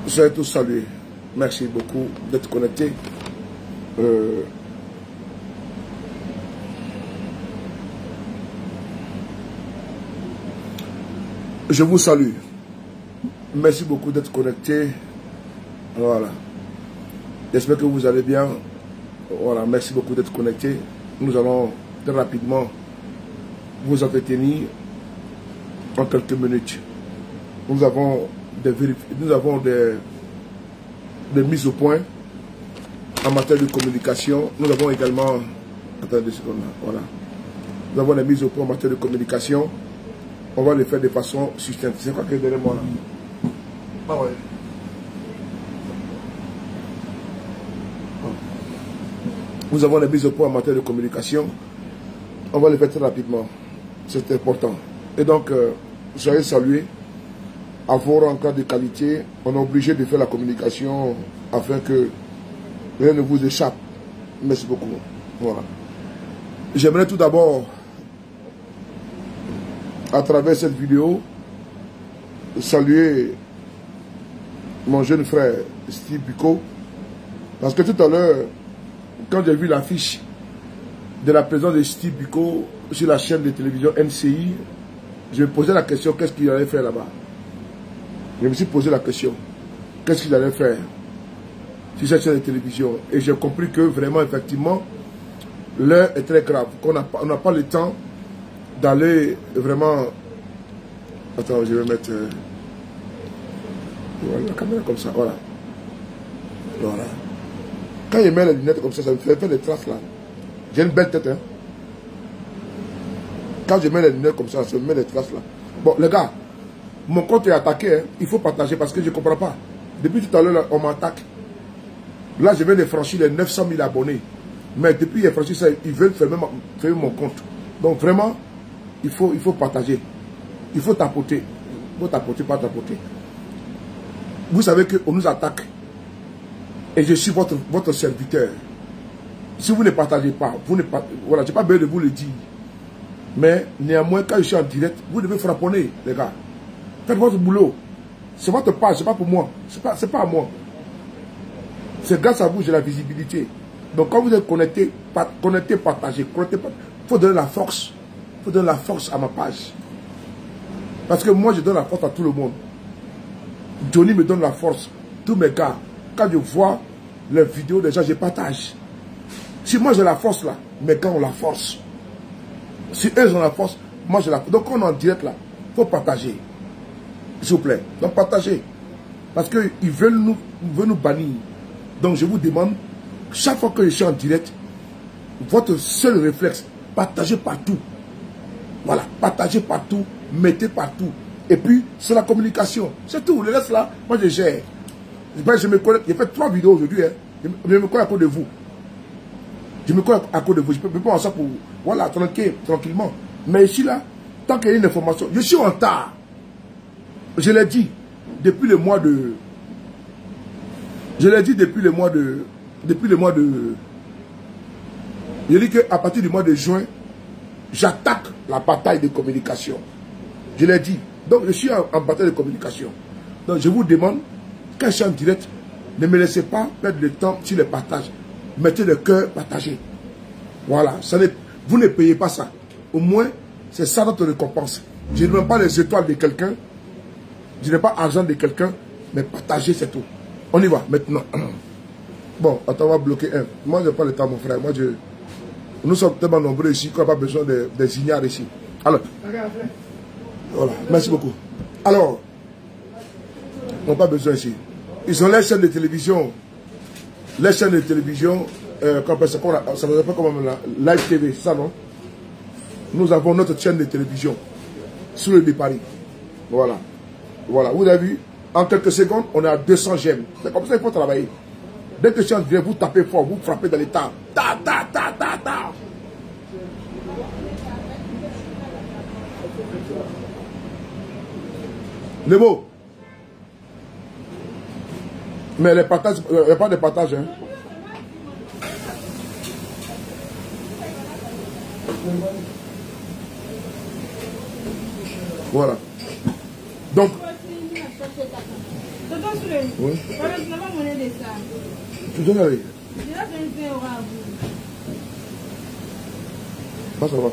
Soyez tous salués. Merci beaucoup d'être connectés. Je vous salue. Merci beaucoup d'être connectés. Voilà. J'espère que vous allez bien. Voilà, merci beaucoup d'être connectés. Nous allons très rapidement vous entretenir en quelques minutes. Nous avons des mises au point en matière de communication. Nous avons également... Attendez 2 secondes là. Voilà. Nous avons des mises au point en matière de communication. On va les faire de façon succincte. C'est quoi que derrière moi là? Ah ouais. Nous avons des mises au point en matière de communication. On va les faire très rapidement. C'est important. Et donc, soyez salués. Avoir en cas de qualité, on est obligé de faire la communication afin que rien ne vous échappe. Merci beaucoup. Voilà. J'aimerais tout d'abord, à travers cette vidéo, saluer mon jeune frère Steve Biko. Parce que tout à l'heure, quand j'ai vu l'affiche de la présence de Steve Biko sur la chaîne de télévision NCI, je me posais la question, qu'est-ce qu'il allait faire là-bas? Je me suis posé la question, qu'est-ce qu'il allait faire sur cette chaîne de télévision? Et j'ai compris que vraiment, effectivement, l'heure est très grave. Qu'on n'a pas le temps d'aller vraiment... Attends, je vais mettre... Voilà, la caméra comme ça, voilà. Voilà. Quand je mets les lunettes comme ça me fait faire des traces là. J'ai une belle tête, hein. Quand je mets les lunettes comme ça me met des traces là. Bon, les gars, mon compte est attaqué, hein. Il faut partager parce que je ne comprends pas. Depuis tout à l'heure, on m'attaque. Là, je viens de franchir les 900 000 abonnés. Mais depuis qu'ils ont franchi ça, ils veulent fermer mon compte. Donc vraiment, il faut partager. Il faut tapoter. Il faut tapoter, pas tapoter. Vous savez qu'on nous attaque. Et je suis votre serviteur. Si vous ne partagez pas, voilà, je n'ai pas besoin de vous le dire. Mais néanmoins, quand je suis en direct, vous devez frapponner, les gars. Faites votre boulot. C'est votre page, c'est pas pour moi. C'est pas à moi. C'est grâce à vous que j'ai la visibilité. Donc quand vous êtes connecté, partagez. Il faut donner la force. Il faut donner la force à ma page. Parce que moi, je donne la force à tout le monde. Johnny me donne la force. Tous mes gars. Quand je vois les vidéos des gens, je partage. Si moi j'ai la force là, mes gars ont la force. Si eux ont la force, moi j'ai la force. Donc quand on est en direct là, il faut partager. S'il vous plaît. Donc partagez. Parce qu'ils veulent nous bannir. Donc je vous demande, chaque fois que je suis en direct, votre seul réflexe, partagez partout. Voilà, partagez partout, mettez partout. Et puis, c'est la communication. C'est tout. Le reste là, moi je gère. Je me connais, j'ai fait 3 vidéos aujourd'hui. Hein. Je me connais à cause de vous. Je me connais à cause de vous. Je peux pas en ça pour... Voilà, tranquillement. Mais ici là, tant qu'il y a une information, je suis en retard. Je l'ai dit depuis le mois de... Je l'ai dit depuis le mois de... Je dis qu'à partir du mois de juin, j'attaque la bataille de communication. Je l'ai dit. Donc je suis en bataille de communication. Donc je vous demande, quand je suis en direct, ne me laissez pas perdre le temps sur les partages. Mettez le cœur, partagez. Voilà. Vous ne payez pas ça. Au moins, c'est ça notre récompense. Je ne demande pas les étoiles de quelqu'un. Je n'ai pas l'argent de quelqu'un. Mais partagez, c'est tout. On y va maintenant. Bon, attends, on va bloquer un. Moi, je n'ai pas le temps, mon frère. Moi, nous sommes tellement nombreux ici qu'on n'a pas besoin des ignares ici. Alors, voilà. Merci beaucoup. Alors, on n'a pas besoin ici. Ils ont les chaînes de télévision. Les chaînes de télévision, ça s'appelle comme la Live TV, ça non? Nous avons notre chaîne de télévision sur le de Paris. Voilà. Voilà. Vous avez vu, en quelques secondes, on est à 200 j'aime. C'est comme ça qu'il faut travailler. Dès que je viens, vous tapez fort, vous frappez dans les temps. Ta, ta, ta, ta, ta. Le mot. Mais les partages, il n'y a pas de partage. Hein. Voilà. Donc. Oui. Tu donnes avec. Ça va.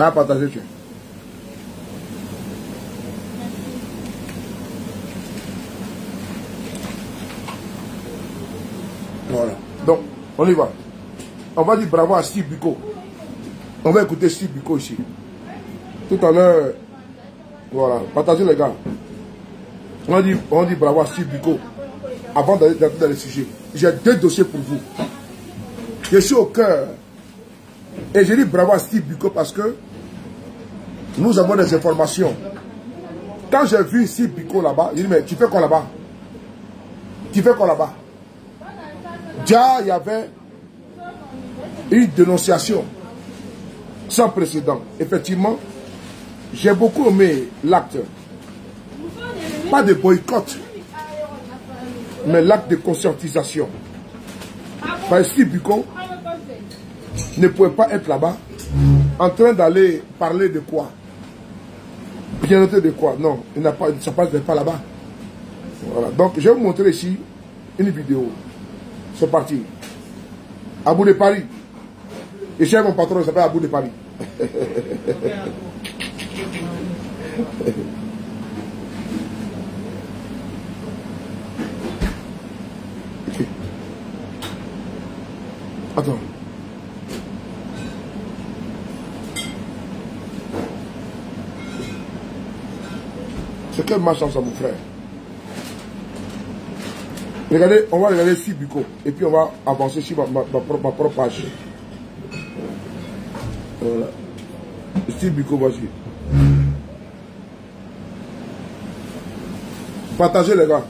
Ah, partager, tu. Voilà. Donc, on y va. On va dire bravo à Steve Biko. On va écouter Steve Biko ici. Tout à l'heure, voilà, partagez les gars. On dit bravo à Steve Biko. Avant d'aller dans le sujet, j'ai 2 dossiers pour vous. Je suis au cœur. Et je dis bravo à Steve Biko parce que nous avons des informations. Quand j'ai vu Steve Biko là-bas, j'ai dit mais tu fais quoi là-bas? Tu fais quoi là-bas? Déjà, il y avait une dénonciation sans précédent. Effectivement, j'ai beaucoup aimé l'acte. Pas de boycott, mais l'acte de conscientisation. Parce que Steve Biko ne pouvait pas être là-bas en train d'aller parler de quoi? Bien noté de quoi? Non, il n'a pas, ça passe pas là-bas. Voilà. Donc, je vais vous montrer ici une vidéo. C'est parti. Abou de Paris. Et chez mon patron, il s'appelle Abou de Paris. Okay. Attends. C'est quelle marche ensemble, mon frère? Regardez, on va regarder Steve Biko. Et puis on va avancer sur ma propre page. Voilà. Steve Biko, vas-y. Partagez les gars.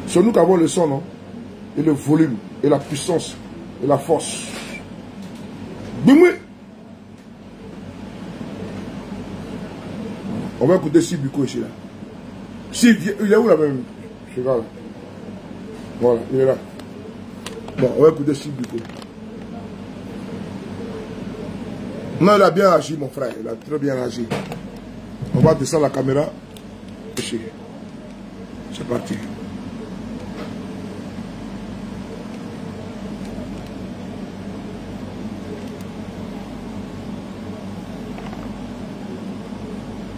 C'est nous qui avons le son, non? Et le volume, et la puissance, et la force. Bimoué! On va écouter Steve Biko ici là. Steve, il est où là même? Je regarde. Voilà, il est là. Bon, on va écouter Steve Biko. Non, il a bien agi, mon frère. Il a très bien agi. On va descendre la caméra. Ici. C'est parti.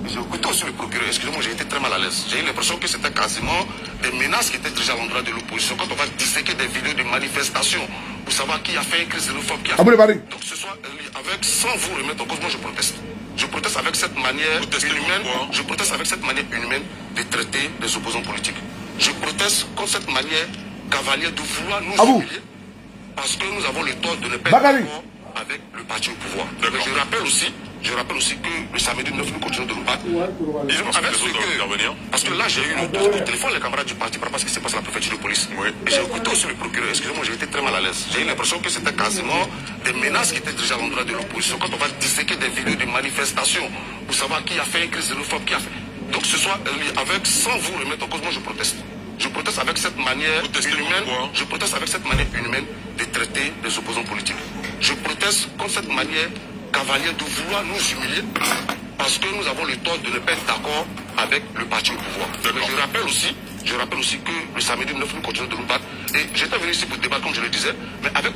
J'ai écouté aussi le procureur, excusez-moi, j'ai été très mal à l'aise. J'ai eu l'impression que c'était quasiment des menaces qui étaient déjà à l'endroit de l'opposition. Quand on va disséquer des vidéos de manifestations pour savoir qui a fait une crise xénophobe, qui a fait... Donc ce soir, avec, sans vous remettre en cause, moi je proteste. Je proteste avec cette manière inhumaine, je proteste avec cette manière inhumaine de traiter les opposants politiques. Je proteste contre cette manière cavalière de vouloir nous humilier parce que nous avons le tort de ne pas être d'accord avec le parti au pouvoir. Mais je rappelle aussi que le samedi 9, nous continuons de nous battre. Parce que là, j'ai eu le téléphone, les camarades du parti, par rapport à ce qui s'est passé à la préfecture de police. Oui. Et j'ai écouté aussi le procureur. Excusez-moi, j'ai été très mal à l'aise. J'ai eu l'impression que c'était quasiment des menaces qui étaient déjà à l'endroit de l'opposition. Quand on va disséquer des vidéos de manifestations pour savoir qui a fait une crise xénophobe, qui a fait. Donc ce soir, sans vous remettre en cause, moi je proteste. Je proteste avec cette manière inhumaine. Je proteste avec cette manière inhumaine de traiter les opposants politiques. Je proteste contre cette manière cavalière de vouloir nous humilier parce que nous avons le tort de ne pas être d'accord avec le parti au pouvoir. Mais je rappelle aussi que le samedi 9, nous continuons de nous battre. Et j'étais venu ici pour débattre, comme je le disais, mais avec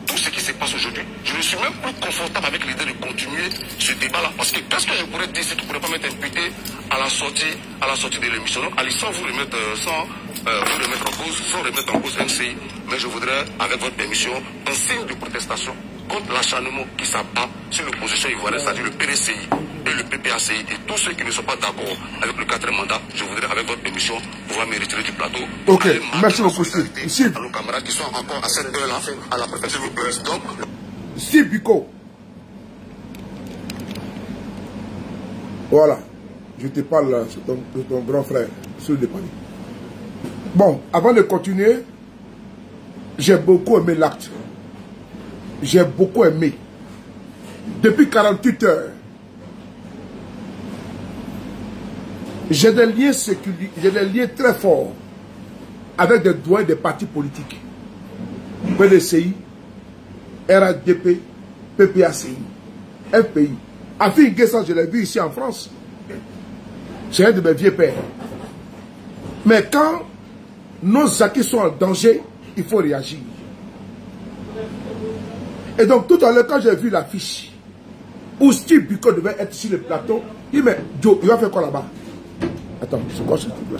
tout ce qui se passe aujourd'hui, je ne suis même plus confortable avec l'idée de continuer ce débat-là. Parce que qu'est-ce que je pourrais dire si tu ne pourrais pas m'être imputé à la sortie de l'émission? Donc, allez, sans vous remettre, vous remettre en cause, sans remettre en cause NCI, mais je voudrais, avec votre permission, un signe de protestation contre l'acharnement qui s'abat sur l'opposition ivoirienne, c'est-à-dire le PDCI et le PPACI et tous ceux qui ne sont pas d'accord avec le 4e mandat. Je voudrais, avec votre permission, pouvoir me retirer du plateau. Ok, merci beaucoup, Steve. À nos camarades qui sont encore à cette heure-là à la préfecture de police. Donc, Steve Biko. Voilà, je te parle là, c'est ton grand frère, sur le Paris. Bon, avant de continuer, j'ai beaucoup aimé l'acte. J'ai beaucoup aimé. depuis 48 heures. J'ai des liens très forts avec des doyens des partis politiques. PDCI, RADP, PPACI, FPI. Afin Guessa, je l'ai vu ici en France. C'est un de mes vieux pères. Mais quand nos acquis sont en danger, il faut réagir. Et donc tout à l'heure, quand j'ai vu l'affiche où Steve Biko devait être sur le plateau, il dit, mais Joe, il va faire quoi là-bas? Attends, c'est quoi ce truc-là?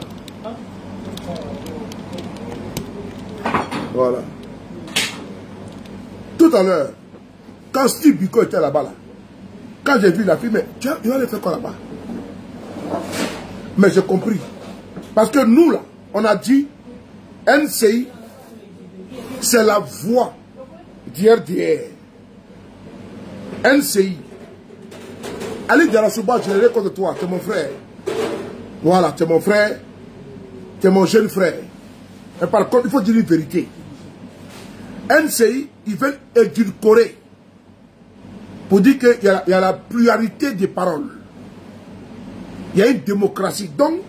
Voilà. Tout à l'heure, quand Steve Biko était là-bas, là, quand j'ai vu la fille, mais tiens, il va aller faire quoi là-bas? Mais j'ai compris. Parce que nous, là, on a dit, NCI, c'est la voix d'RDR. NCI. Ali Diarasouba, je l'ai contre toi, tu es mon frère. Voilà, tu es mon frère, tu es mon jeune frère. Mais par contre, il faut dire une vérité. NCI, ils veulent édulcorer pour dire qu'il y a la pluralité des paroles. Il y a une démocratie. Donc,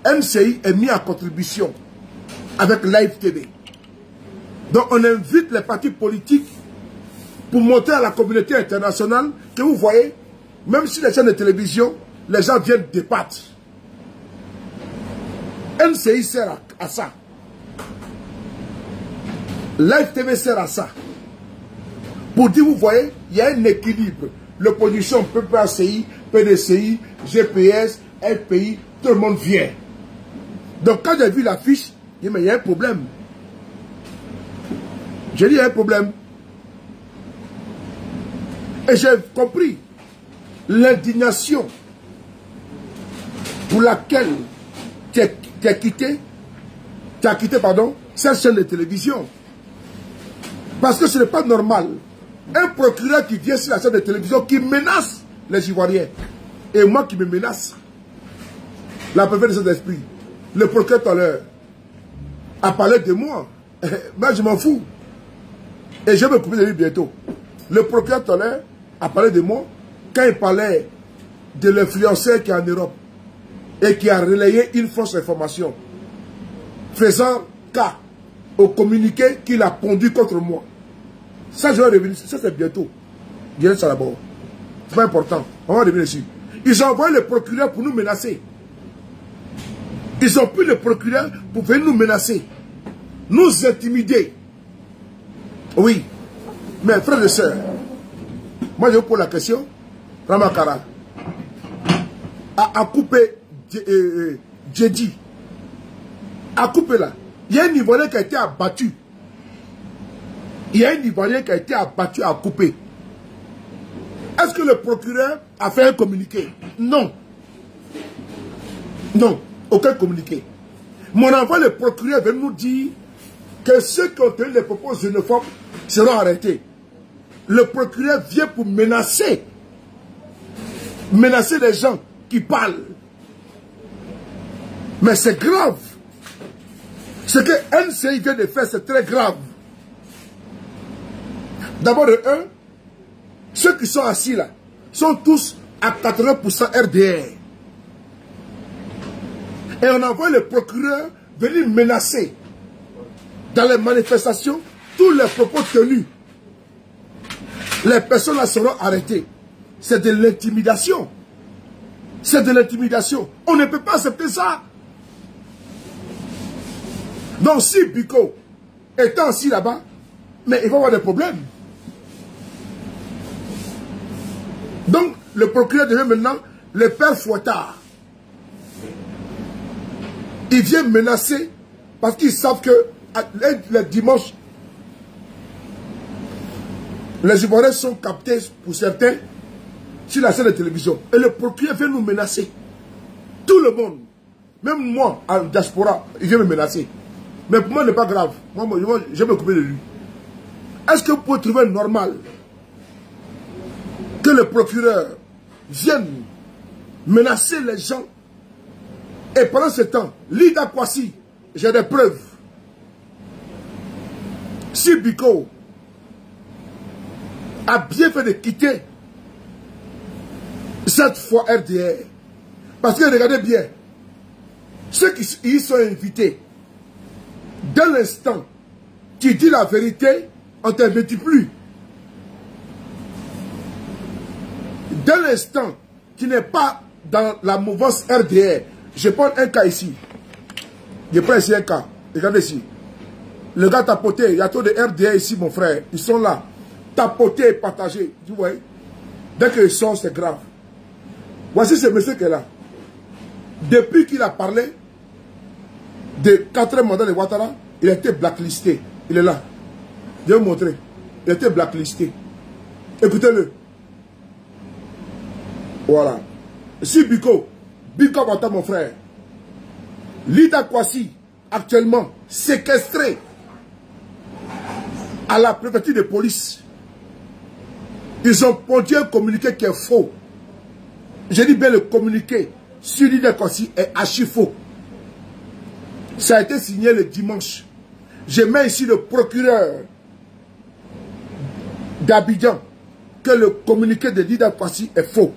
NCI est mis en contribution avec Live TV. Donc, on invite les partis politiques pour montrer à la communauté internationale que vous voyez, même si les chaînes de télévision, les gens viennent débattre. NCI sert à ça. Live TV sert à ça. Pour dire, vous voyez, il y a un équilibre. L'opposition, PPACI, PDCI, GPS, FPI, tout le monde vient. Donc quand j'ai vu l'affiche, j'ai dit, mais il y a un problème. J'ai dit, il y a un problème. Et j'ai compris l'indignation pour laquelle tu as quitté cette chaîne de télévision. Parce que ce n'est pas normal. Un procureur qui vient sur la chaîne de télévision qui menace les Ivoiriens. Et moi qui me menace. La préfète de cet esprit. Le procureur tout à l'heure a parlé de moi. Moi je m'en fous. Et je vais me couper de lui bientôt. Le procureur tout à l'heure a parlé de moi quand il parlait de l'influenceur qui est en Europe et qui a relayé une fausse information faisant cas au communiqué qu'il a pondu contre moi. Ça, je vais revenir. Ça, c'est bientôt. Je dirais ça d'abord. C'est pas important. On va revenir dessus. Ils ont envoyé le procureur pour nous menacer. Ils ont pris le procureur pour venir nous menacer. Nous intimider. Oui. Mais frères et sœurs, moi je vous pose la question. Ramakara a coupé Djedji. A coupé là. Il y a un Ivoirien qui a été abattu. Il y a un Ivoirien qui a été abattu à couper. Est-ce que le procureur a fait un communiqué? Non. Non, aucun communiqué. Mon enfant, le procureur veut nous dire que ceux qui ont tenu les propos xénophobes seront arrêtés. Le procureur vient pour menacer. Menacer les gens qui parlent. Mais c'est grave. Ce que NCI vient de faire, c'est très grave. D'abord, ceux qui sont assis là, sont tous à 80% RDR. Et on envoie le procureur venir menacer dans les manifestations tous les propos tenus. Les personnes là seront arrêtées. C'est de l'intimidation. C'est de l'intimidation. On ne peut pas accepter ça. Donc si Biko étant assis là-bas, mais il va y avoir des problèmes. Donc le procureur devient maintenant le père Fouettard. Il vient menacer parce qu'ils savent que le dimanche, les Ivoiriens sont captés pour certains sur la chaîne de télévision. Et le procureur vient nous menacer. Tout le monde. Même moi, en diaspora, il vient me menacer. Mais pour moi, ce n'est pas grave. Moi, je vais me couper de lui. Est-ce que vous pouvez trouver normal que le procureur vienne menacer les gens? Et pendant ce temps, Lida Kwasi, j'ai des preuves. Si Biko a bien fait de quitter cette fois RDR. Parce que regardez bien, ceux qui y sont invités, dès l'instant tu dis la vérité, on ne t'invite plus. Dès l'instant tu n'es pas dans la mouvance RDR, je prends un cas ici. Je prends ici un cas. Regardez ici. Le gars tapoté, il y a trop de RDR ici, mon frère. Ils sont là. Tapoté et partagé. Tu vois? Dès qu'ils sortent, c'est grave. Voici ce monsieur qui est là. Depuis qu'il a parlé de 4e mandat de Ouattara, il a été blacklisté. Il est là. Je vais vous montrer. Il a été blacklisté. Écoutez-le. Voilà. Si Biko Ouattara, mon frère, Lida Kwasi, actuellement séquestré à la préfecture de police. Ils ont pondu un communiqué qui est faux. Je dis bien le communiqué sur Lida Kwasi est archi faux. Ça a été signé le dimanche. Je mets ici le procureur d'Abidjan que le communiqué de Lida Kwasi est faux.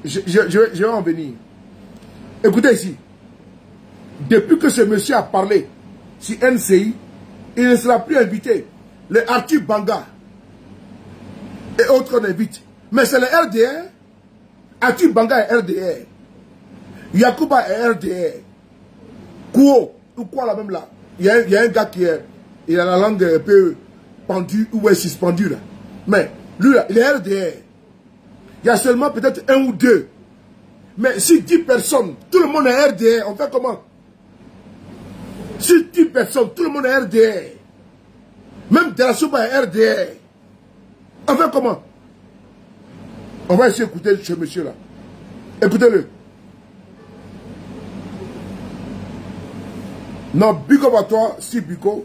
Je vais en venir. Écoutez ici. Depuis que ce monsieur a parlé sur NCI, il ne sera plus invité. Le Arthur Banga et autres l'invitent. Mais c'est le RDR. Arthur Banga est RDR. Yacouba est RDR. Kouo, ou quoi là même là. Il y a un gars qui est, il a la langue un peu pendue ou est suspendue là. Mais lui là, il est RDR. Il y a seulement peut-être 1 ou 2. Mais si 10 personnes, tout le monde est RDR, on fait comment? Si 10 personnes, tout le monde est RDR. Même Derasouba est RDR. On fait comment? On va essayer d'écouter ce monsieur-là. Écoutez-le. Non, Biko à toi, si Biko,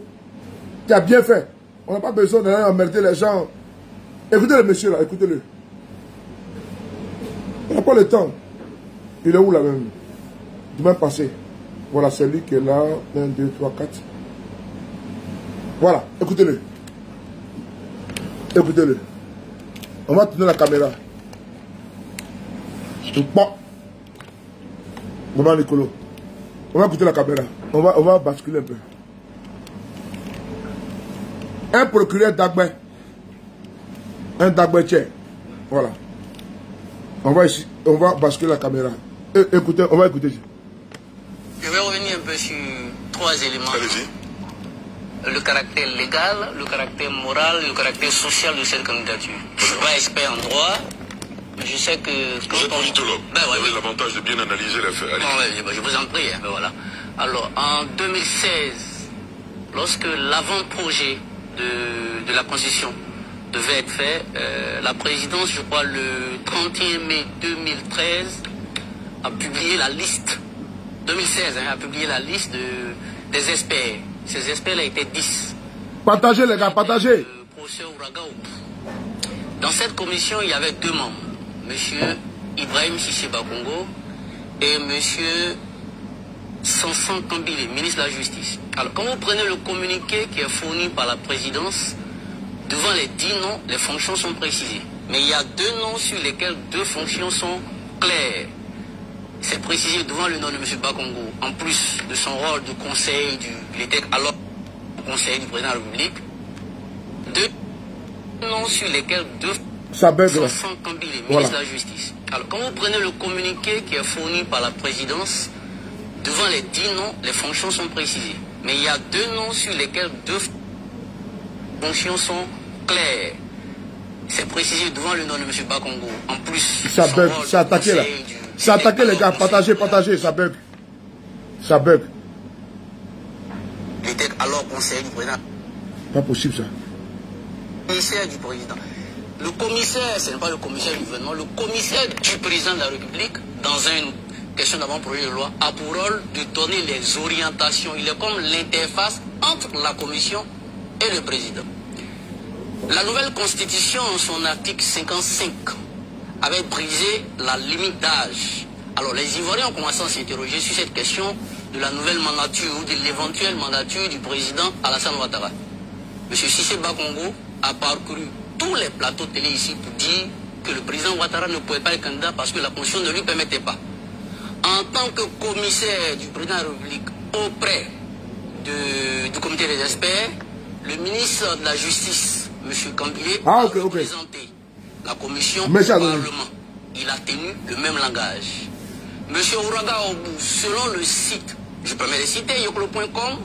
tu as bien fait. On n'a pas besoin d'aller emmerder les gens. Écoutez le monsieur là, écoutez-le. On n'a pas le temps. Il est où là même? Demain passé. Voilà, c'est lui qui est là. 1, 2, 3, 4. Voilà, écoutez-le. Écoutez-le. On va tourner la caméra. Bon. Maman Nicolo. On va écouter la caméra. On va basculer un peu. Un procureur d'Agbé. Un d'Agbé tchè. Voilà. On va basculer la caméra. Écoutez, on va écouter. Je vais revenir un peu sur 3 éléments. Allez-y. Le caractère légal, le caractère moral, le caractère social de cette candidature. Je ne suis pas expert en droit, mais je sais que... Vous êtes politologue. Vous avez l'avantage de bien analyser les faits. Je vous en prie. Ben voilà. Alors, en 2016, lorsque l'avant-projet de la Constitution devait être fait, la présidence, je crois, le 31 mai 2013, a publié la liste, 2016, a publié la liste des experts. Ces experts-là étaient 10. Partagez les gars, partagez. Professeur Ouraga. Dans cette commission, il y avait 2 membres. Monsieur Ibrahim Sissé Bakongo et monsieur Sansan Kambile, ministre de la Justice. Alors, quand vous prenez le communiqué qui est fourni par la présidence, devant les 10 noms, les fonctions sont précisées. Mais il y a 2 noms sur lesquels 2 fonctions sont claires. C'est précisé devant le nom de M. Bakongo, en plus de son rôle de conseil il était alors conseiller du président de la République. 2 noms sur lesquels 2 Sansan Kambile, ministre de la Justice. Alors, quand vous prenez le communiqué qui est fourni par la présidence, devant les 10 noms, les fonctions sont précisées. Mais il y a 2 noms sur lesquels 2 fonctions sont claires. C'est précisé devant le nom de M. Bakongo, en plus de son rôle de c'est attaqué là. C'est attaqué les gars, partagez, ça bug. Ça bug. Il était alors conseiller du président. Pas possible ça. Commissaire du président. Le commissaire, ce n'est pas le commissaire du gouvernement, le commissaire du président de la République, dans une question d'avant-projet de loi, a pour rôle de donner les orientations. Il est comme l'interface entre la commission et le président. La nouvelle constitution, en son article 55, avait brisé la limite d'âge. Alors les Ivoiriens ont commencé à s'interroger sur cette question de la nouvelle mandature ou de l'éventuelle mandature du président Alassane Ouattara. M. Sissé Bakongo a parcouru tous les plateaux télé ici pour dire que le président Ouattara ne pouvait pas être candidat parce que la Constitution ne lui permettait pas. En tant que commissaire du président de la République auprès du comité des experts, le ministre de la Justice, M. Kambilé, a représenté la commission au Parlement. Il a tenu le même langage. M. Ouraga Obou, selon le site, je permets de citer, yokolo.com,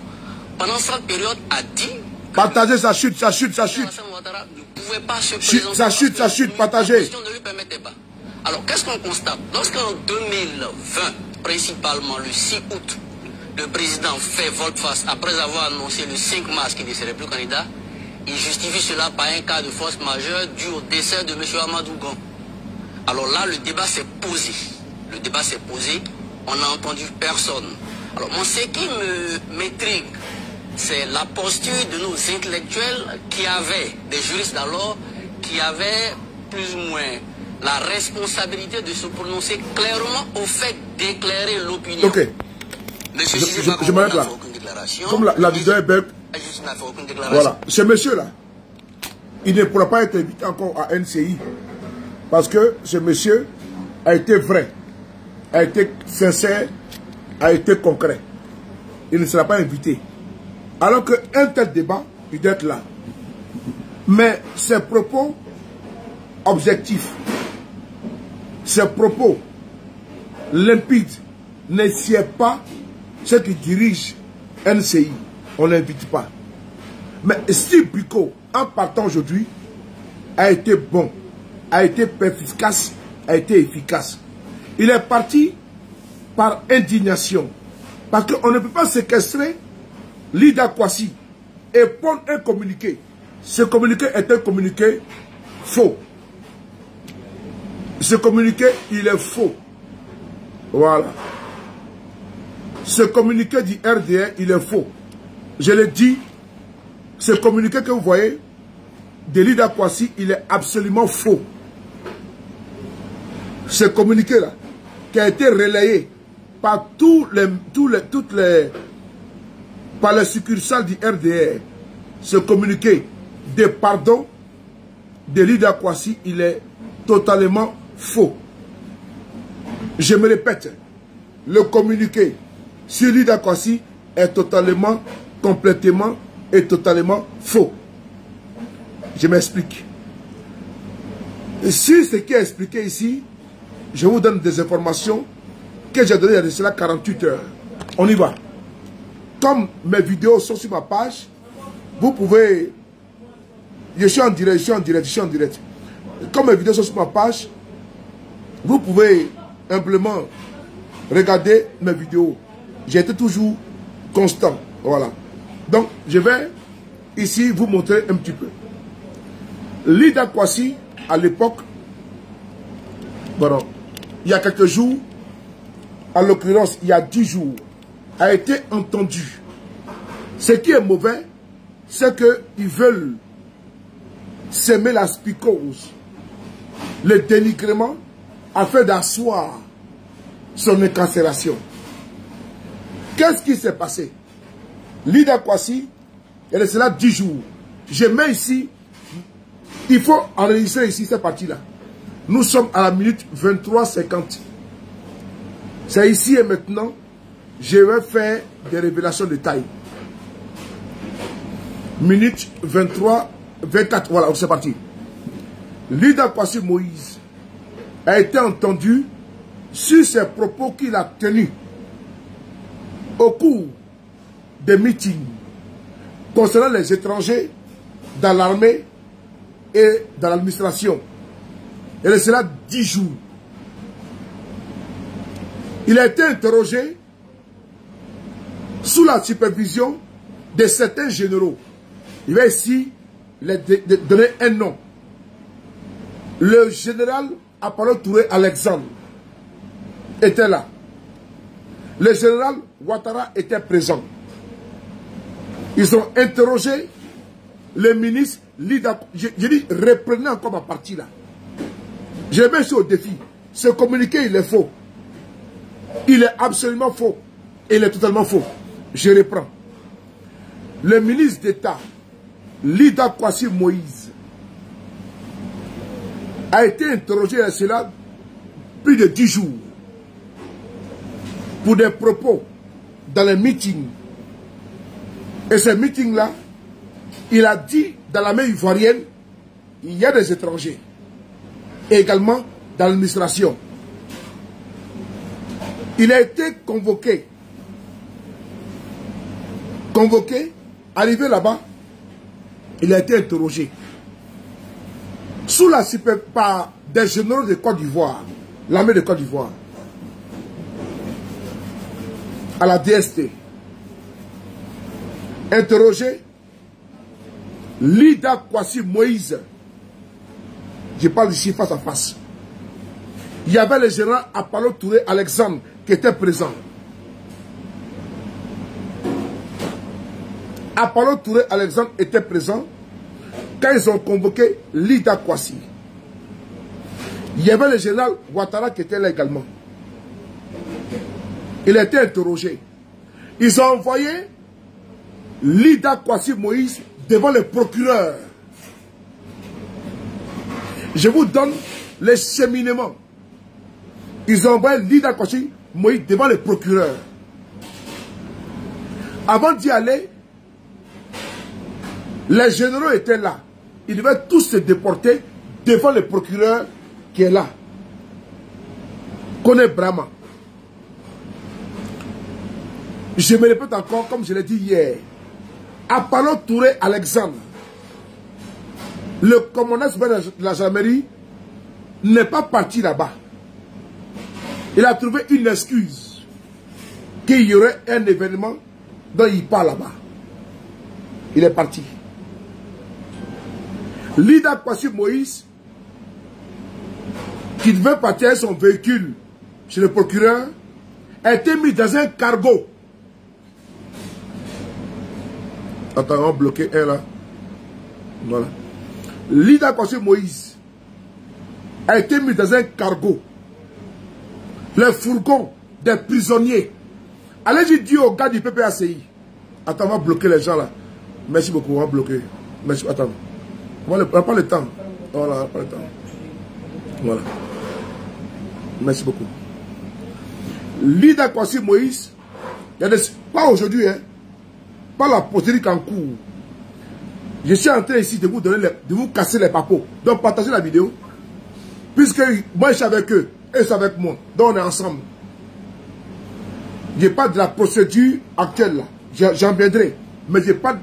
pendant cette période a dit... Partagez, ça chute, ça chute, ça chute. Ne pouvait pas se présenter. Ça chute, partagez. La Constitution ne lui permettait pas. Alors, qu'est-ce qu'on constate? Lorsqu'en 2020, principalement le 6 août, le président fait volte-face après avoir annoncé le 5 mars qu'il ne serait plus candidat, il justifie cela par un cas de force majeure dû au décès de M. Amadou Gon. Alors là, le débat s'est posé. Le débat s'est posé, on n'a entendu personne. Alors, moi, ce qui m'intrigue, c'est la posture de nos intellectuels qui avaient, des juristes d'alors, qui avaient plus ou moins la responsabilité de se prononcer clairement au fait d'éclairer l'opinion. Ok. Monsieur je m'arrête là. Comme la vidéo est belle. Voilà. Ce monsieur-là, il ne pourra pas être invité encore à NCI. Parce que ce monsieur a été vrai, a été sincère, a été concret. Il ne sera pas invité. Alors qu'un tel débat, il doit être là. Mais ses propos objectifs, ses propos limpides, ne sied pas ceux qui dirigent NCI. On ne l'invite pas. Mais Steve Biko, en partant aujourd'hui, a été bon, a été perspicace, a été efficace. Il est parti par indignation. Parce qu'on ne peut pas séquestrer Lida Kwasi et prendre un communiqué. Ce communiqué est un communiqué faux. Ce communiqué, il est faux. Voilà. Ce communiqué du RDR, il est faux. Je l'ai dit, ce communiqué que vous voyez de Lida Kwasi, il est absolument faux. Ce communiqué-là, qui a été relayé par par les succursales du RDR, ce communiqué de pardon de Lida Kwasi, il est totalement faux. Je me répète, le communiqué sur Lida Kwasi est totalement, complètement et totalement faux. Je m'explique. Sur ce qui est expliqué ici, je vous donne des informations que j'ai données il y a cela 48 heures. On y va. Comme mes vidéos sont sur ma page, vous pouvez... Je suis en direct. Comme mes vidéos sont sur ma page, vous pouvez simplement regarder mes vidéos. J'ai été toujours constant. Voilà. Donc, je vais ici vous montrer un petit peu. Lida Kwasi, à l'époque, bon, il y a quelques jours, en l'occurrence, il y a 10 jours, a été entendu. Ce qui est mauvais, c'est qu'ils veulent semer la spicose, le dénigrement, afin d'asseoir son incarcération. Qu'est-ce qui s'est passé? Lida Kwasi, elle est là 10 jours. Je mets ici, il faut enregistrer ici cette partie-là. Nous sommes à la minute 23:50. C'est ici et maintenant, je vais faire des révélations de taille. Minute 24, voilà, c'est parti. Lida Kwasi Moïse a été entendu sur ses propos qu'il a tenus au cours des meetings concernant les étrangers dans l'armée et dans l'administration. Et c'est là 10 jours. Il a été interrogé sous la supervision de certains généraux. Il va ici donner un nom. Le général Apollo Touré Alexandre était là. Le général Ouattara était présent. Ils ont interrogé le ministre Lida. Je dis, reprenez encore ma partie là. Je mets ça au défi. Ce communiqué, il est faux. Il est absolument faux. Il est totalement faux. Je reprends. Le ministre d'État, Lida Kwasi Moïse, a été interrogé à cela plus de 10 jours pour des propos dans les meetings. Et ces meetings-là, il a dit dans la main ivoirienne, il y a des étrangers. Et également dans l'administration. Il a été convoqué. Arrivé là-bas, il a été interrogé. Sous la supervision par des généraux de Côte d'Ivoire, l'armée de Côte d'Ivoire, à la DST. Interrogé, Lida Kwasi Moïse. Je parle ici face à face. Il y avait le général Apollo Touré Alexandre qui était présent. Apollo Touré Alexandre était présent quand ils ont convoqué Lida Kwasi. Il y avait le général Ouattara qui était là également. Il a été interrogé. Ils ont envoyé Lida Kwasi Moïse devant le procureur. Je vous donne les cheminements. Ils ont envoyé Lida Kwasi Moïse devant le procureur. Avant d'y aller, les généraux étaient là. Ils devaient tous se déporter devant le procureur qui est là. Kone Brahma. Je me répète encore, comme je l'ai dit hier. Apollo Touré Alexandre, le commandant de la gendarmerie, n'est pas parti là-bas. Il a trouvé une excuse qu'il y aurait un événement dont il parle là-bas. Il est parti. Lida Kwasi Moïse, qui devait partir avec son véhicule chez le procureur, a été mis dans un cargo. Attends, on va bloquer un là. Voilà. Lida Kwasi Moïse a été mis dans un cargo. Le fourgon des prisonniers. Allez-y dire aux gars du PPACI. Attends, on va bloquer les gens là. Merci beaucoup, on va bloquer. Merci, attends. On va pas le temps. Voilà, pas le temps. Voilà. Merci beaucoup. Lida Kwasi Moïse, il y a des... Pas aujourd'hui, hein. Pas la poterie en cours. Je suis en train ici de vous donner de vous casser les papos. Donc partagez la vidéo. Puisque moi je suis avec eux, et c'est avec moi. Donc on est ensemble. Je parle de la procédure actuelle là. J'en viendrai. Mais je parle.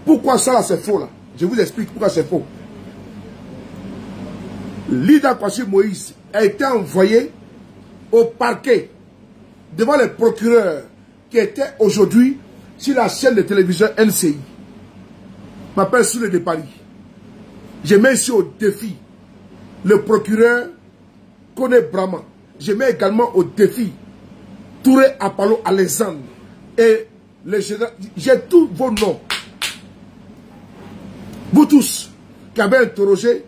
Pourquoi ça là c'est faux là? Je vous explique pourquoi c'est faux. Lida Kwasi Moïse a été envoyé au parquet devant le procureur qui était aujourd'hui sur la chaîne de télévision NCI. Je m'appelle Soule de Paris. Je mets ici au défi le procureur Kone Brahma. Je mets également au défi Touré Apollo Alexandre et le général. J'ai tous vos noms. Vous tous qui avez interrogé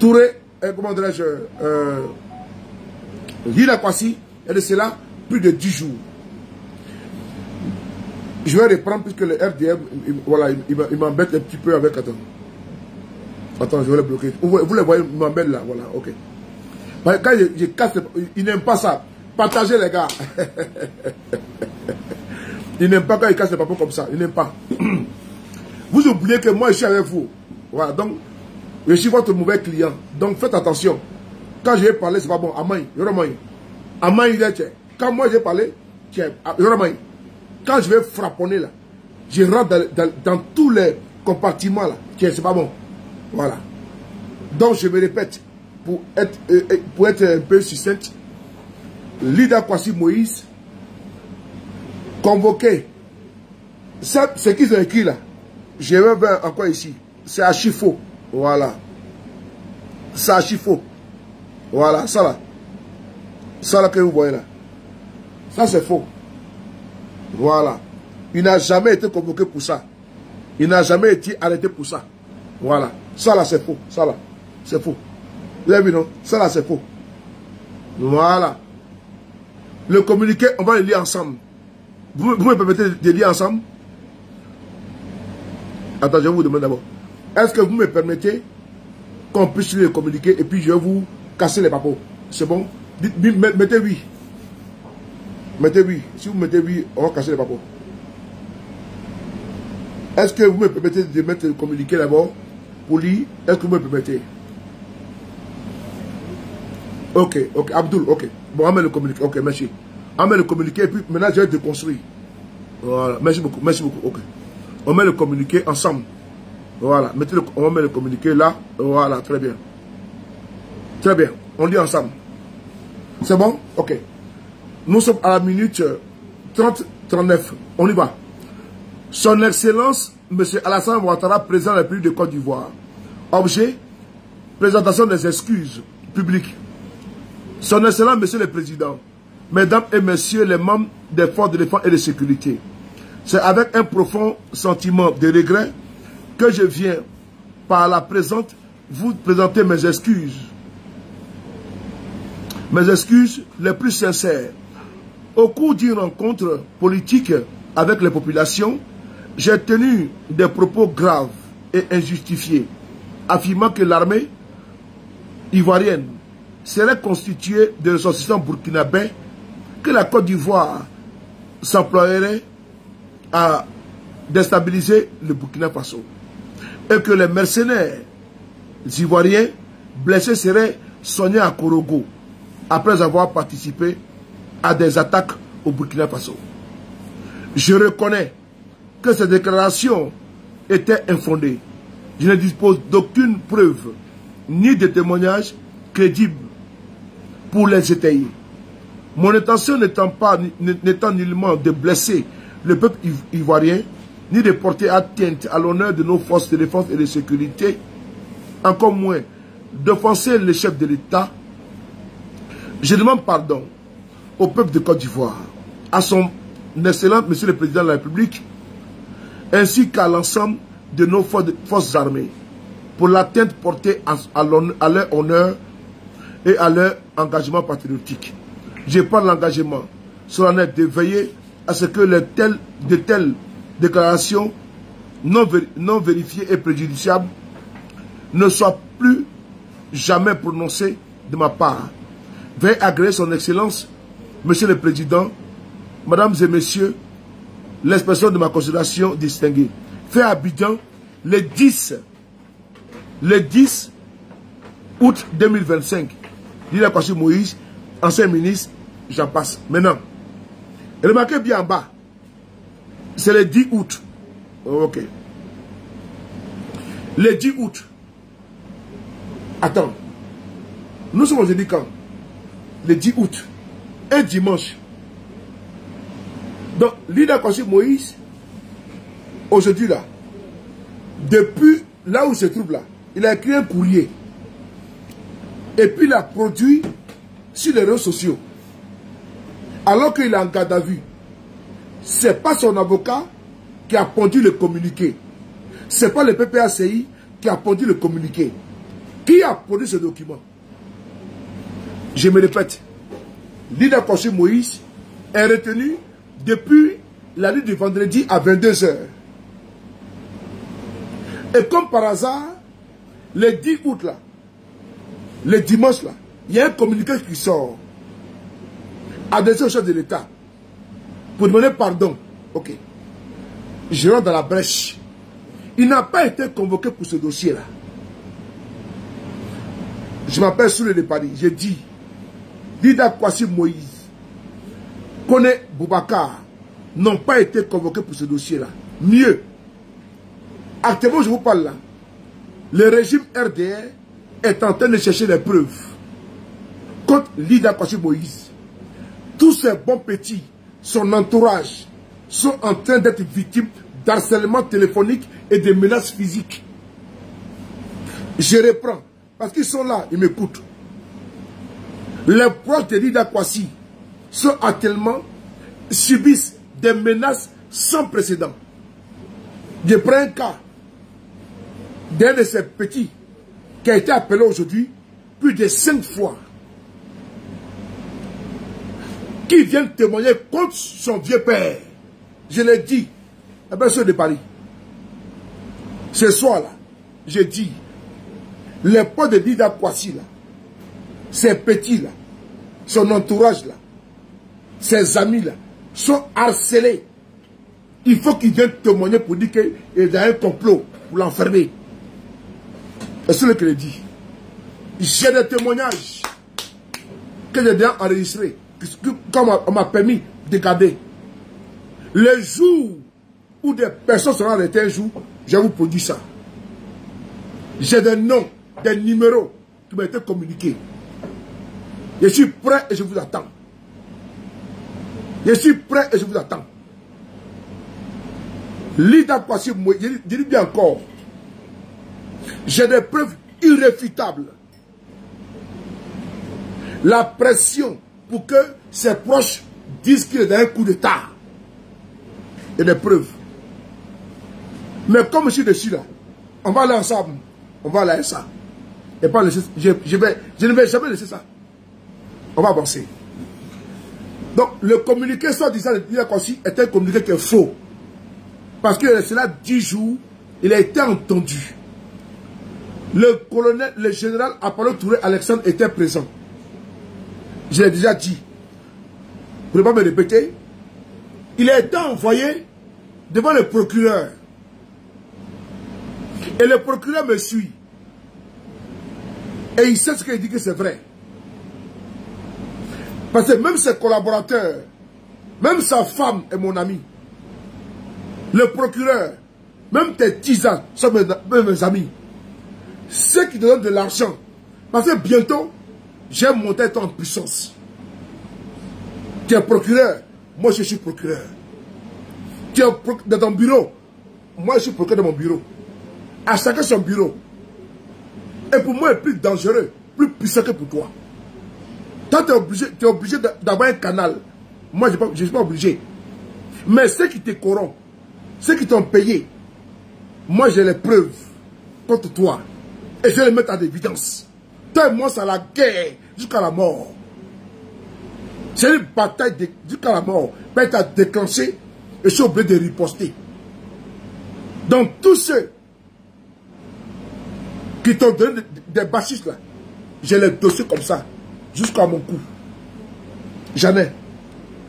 Touré, comment dirais-je, Lida Kwasi, et de cela plus de 10 jours. Je vais reprendre puisque le RDM, voilà, il m'embête un petit peu avec. Attends, je vais le bloquer. Vous le voyez, il m'embête là, voilà, ok. Quand je casse, il n'aime pas ça. Partagez les gars. Il n'aime pas quand il casse les papiers comme ça. Il n'aime pas. Vous oubliez que moi je suis avec vous. Voilà, donc je suis votre mauvais client. Donc faites attention. Quand je vais parler, c'est pas bon. Amaï, Yoramaï. Amaï, il est. Quand moi j'ai parlé, Yoramaï. Quand je vais frapponner là, je rentre dans tous les compartiments là. C'est pas bon. Voilà. Donc je me répète, pour être un peu succinct, Lida Kwasi Moïse, convoqué. Ce qu'ils ont écrit là, je vais voir encore ici. C'est archi faux. Voilà. C'est archi faux. Voilà, ça là. Ça là que vous voyez là. Ça c'est faux. Voilà. Il n'a jamais été convoqué pour ça. Il n'a jamais été arrêté pour ça. Voilà. Ça là c'est faux. Ça là. C'est faux. Vous avez vu non? Ça là c'est faux. Voilà. Le communiqué, on va le lire ensemble. Vous me permettez de lire ensemble? Attends, je vous demande d'abord. Est-ce que vous me permettez qu'on puisse les communiquer et puis je vais vous casser les papos. C'est bon? Mettez oui. Mettez oui. Si vous mettez oui, on va casser les papos. Est-ce que vous me permettez de mettre le communiqué d'abord pour lire? Est-ce que vous me permettez? Ok, ok, Abdul, ok. Bon, on met le communiqué, ok, merci. On met le communiqué et puis maintenant je vais déconstruire. Voilà, merci beaucoup, ok. On met le communiqué ensemble. Voilà, on va mettre le communiqué là. Voilà, très bien. Très bien, on lit ensemble. C'est bon? Ok. Nous sommes à la minute 30-39. On y va. Son Excellence, M. Alassane Ouattara, président de la République de Côte d'Ivoire. Objet, présentation des excuses publiques. Son Excellence, Monsieur le Président, Mesdames et Messieurs les membres des forces de défense et de sécurité, c'est avec un profond sentiment de regret que je viens, par la présente, vous présenter mes excuses. Mes excuses les plus sincères. Au cours d'une rencontre politique avec les populations, j'ai tenu des propos graves et injustifiés, affirmant que l'armée ivoirienne serait constituée de ressortissants burkinabés, que la Côte d'Ivoire s'emploierait à déstabiliser le Burkina Faso et que les mercenaires ivoiriens blessés seraient soignés à Korogo après avoir participé à des attaques au Burkina Faso. Je reconnais que ces déclarations étaient infondées. Je ne dispose d'aucune preuve ni de témoignages crédibles pour les étayer. Mon intention n'étant nullement de blesser le peuple ivoirien, ni de porter atteinte à l'honneur de nos forces de défense et de sécurité, encore moins d'offenser le chef de l'État, je demande pardon au peuple de Côte d'Ivoire, à son excellent Monsieur le Président de la République, ainsi qu'à l'ensemble de nos forces armées, pour l'atteinte portée à leur honneur et à leur engagement patriotique. Je prends l'engagement solennel de veiller à ce que de telles déclarations non vérifiées et préjudiciables ne soient plus jamais prononcées de ma part. Veuillez agréer son Excellence, Monsieur le Président, Mesdames et Messieurs, l'expression de ma considération distinguée. Fait à Abidjan le 10 août 2025. Lila Kwasi Moïse, ancien ministre, j'en passe. Maintenant, remarquez bien en bas, c'est le 10 août. Ok. Le 10 août. Attends. Nous sommes aujourd'hui quand? Le 10 août. Un dimanche. Donc, Lila Kwasi Moïse, aujourd'hui là, depuis là où il se trouve là, il a écrit un courrier. Et puis il a produit sur les réseaux sociaux. Alors qu'il est en garde à vue. Ce n'est pas son avocat qui a pondu le communiqué. Ce n'est pas le PPACI qui a pondu le communiqué. Qui a produit ce document? Je me répète. Lila Kwasi Moïse est retenu depuis la nuit du vendredi à 22 h. Et comme par hasard, le 10 août là, le dimanche là, il y a un communiqué qui sort adressé au chef de l'État pour demander pardon. Ok. Je rentre dans la brèche. Il n'a pas été convoqué pour ce dossier-là. Je m'appelle Soulé de Paris. J'ai dit, Lila Kwasi Moïse, Kone Boubacar n'ont pas été convoqués pour ce dossier-là. Mieux, actuellement je vous parle là, le régime RDR est en train de chercher des preuves contre Lila Kwasi Moïse. Tous ces bons petits, son entourage, sont en train d'être victimes d'harcèlement téléphonique et de menaces physiques. Je reprends, parce qu'ils sont là, ils m'écoutent. Les proches de Lila Kwasi sont actuellement, subissent des menaces sans précédent. Je prends un cas d'un de ces petits qui a été appelé aujourd'hui plus de 5 fois, qui vient témoigner contre son vieux père. Je l'ai dit, la personne de Paris. Ce soir-là, j'ai dit, Les potes de Lida Kwasi, là, ces petits, là, son entourage, là, ses amis, là, sont harcelés. Il faut qu'ils viennent témoigner pour dire qu'il y a un complot pour l'enfermer. Et c'est ce que je dis. J'ai des témoignages que j'ai bien enregistrés, comme on m'a permis de garder. Le jour où des personnes seront arrêtées un jour, je vous produis ça. J'ai des noms, des numéros qui m'ont été communiqués. Je suis prêt et je vous attends. Je suis prêt et je vous attends. Lida Kwasi, je dis bien encore, j'ai des preuves irréfutables. La pression pour que ses proches disent qu'il est dans un coup d'État. Il y a des preuves. Mais comme je suis dessus là, on va aller ensemble. On va aller à ça. Et pas laisser, je ne vais jamais laisser ça. On va avancer. Donc, le communiqué soit disant de Lida Kwasi est un communiqué qui est faux. Parce que c'est là 10 jours, il a été entendu. Le colonel, le général Apollo Touré Alexandre était présent. Je l'ai déjà dit. Vous ne pouvez pas me répéter. Il a été envoyé devant le procureur. Et le procureur me suit. Et il sait ce qu'il dit que c'est vrai. Parce que même ses collaborateurs, même sa femme est mon ami. Le procureur, même tes tisans sont mes amis. Ceux qui te donnent de l'argent. Parce que bientôt, j'ai monté en puissance. Tu es procureur, moi je suis procureur. Tu es dans ton bureau, moi je suis procureur dans mon bureau. À chacun son bureau. Et pour moi, il est plus dangereux, plus puissant que pour toi. Toi, tu es obligé d'avoir un canal. Moi, je ne suis pas obligé. Mais ceux qui te corrompent, ceux qui t'ont payé, moi j'ai les preuves contre toi. Et je vais les mettre en évidence. Toi et moi, c'est la guerre jusqu'à la mort. C'est une bataille jusqu'à la mort. Peut être déclenchée et je suis obligé de riposter. Donc tous ceux qui t'ont donné des bâchisses là, j'ai les dossiers comme ça, jusqu'à mon cou. J'en ai.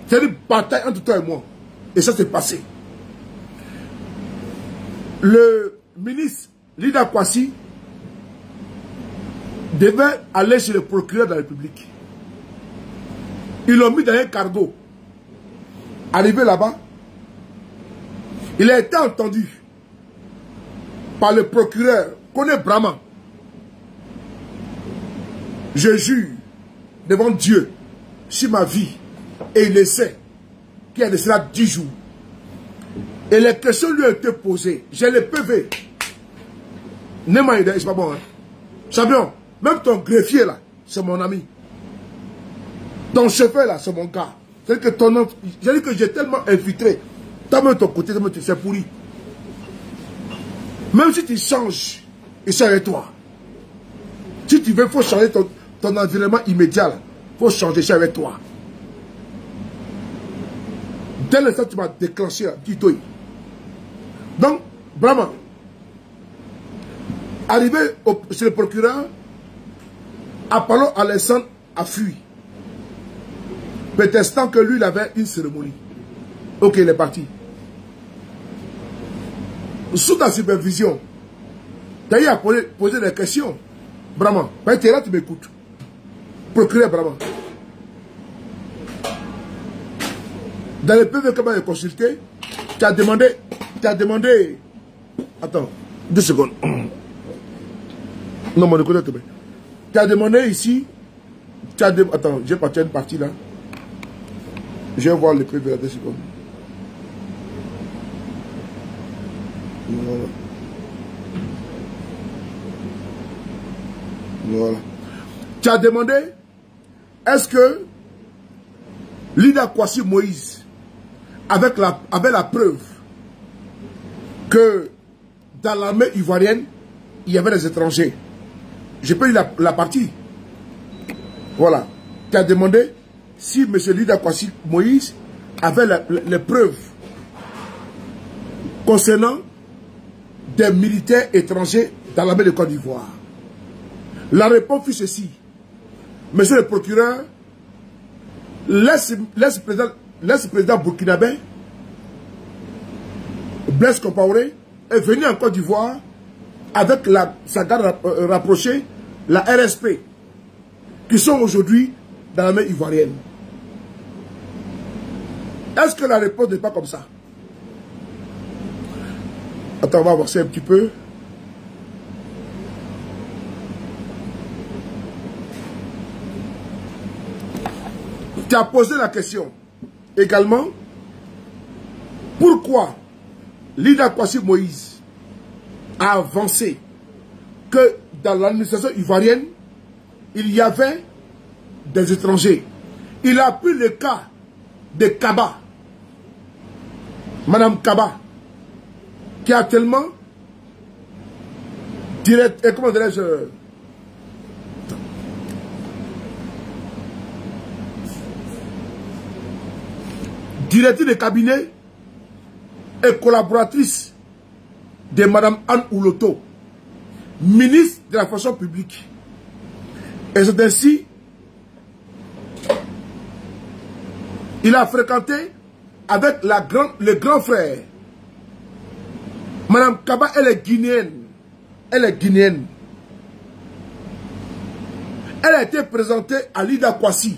C'est une bataille entre toi et moi. Et ça s'est passé. Le ministre Lida Kwasi devait aller chez le procureur de la République. Ils l'ont mis dans un cargo. Arrivé là-bas, il a été entendu par le procureur, connaît Brahman. Je jure devant Dieu sur ma vie, et il le sait, qu'il y a de cela 10 jours. Et les questions lui ont été posées. J'ai le PV. Nema Ida, c'est pas bon, hein. Champion, même ton greffier là, c'est mon ami. Ton chauffeur là, c'est mon gars. C'est-à-dire que ton j'ai dit que j'ai tellement infiltré. T'as même ton côté, c'est pourri. Même si tu changes, il sera avec toi. Si tu veux, il faut changer ton environnement immédiat. Il faut changer, c'est avec toi. Dès l'instant tu m'as déclenché, Titoï. Donc, vraiment, arrivé chez le procureur, Apollo Alexandre a fui. Prétextant que lui, il avait une cérémonie. Ok, il est parti. Sous ta supervision, d'ailleurs, il a posé des questions. Vraiment. Tu es là, tu m'écoutes. Procureur, vraiment. Dans le PV que j'ai consulté, tu as demandé, attends, 2 secondes. Non, mon écoute, tu as demandé ici, attends, j'ai parti à une partie là. Je vais voir le PV à 2 secondes. Voilà. Voilà. Tu as demandé, est-ce que Lida Kwasi Moïse, avec la preuve que dans l'armée ivoirienne, il y avait des étrangers. J'ai pas eu la partie. Voilà. Tu as demandé si M. Lida Kwasi Moïse avait les preuves concernant des militaires étrangers dans l'armée de Côte d'Ivoire. La réponse fut ceci. Monsieur le procureur, l'ex-président burkinabé, Blaise Compaoré, est venu en Côte d'Ivoire avec sa garde rapprochée, la RSP, qui sont aujourd'hui dans la main ivoirienne. Est-ce que la réponse n'est pas comme ça? Attends, on va avancer un petit peu. Tu as posé la question également, pourquoi Lida Kwasi Moïse a avancé que dans l'administration ivoirienne, il y avait des étrangers. Il a pris le cas de Kaba, Madame Kaba, qui est actuellement comment dirais-je, directrice de cabinet et collaboratrice de Madame Anne Ouloto, ministre de la fonction publique. Et c'est ainsi, il a fréquenté avec le grand frère. Madame Kaba, elle est guinéenne. Elle est guinéenne. Elle a été présentée à Lida Kwasi.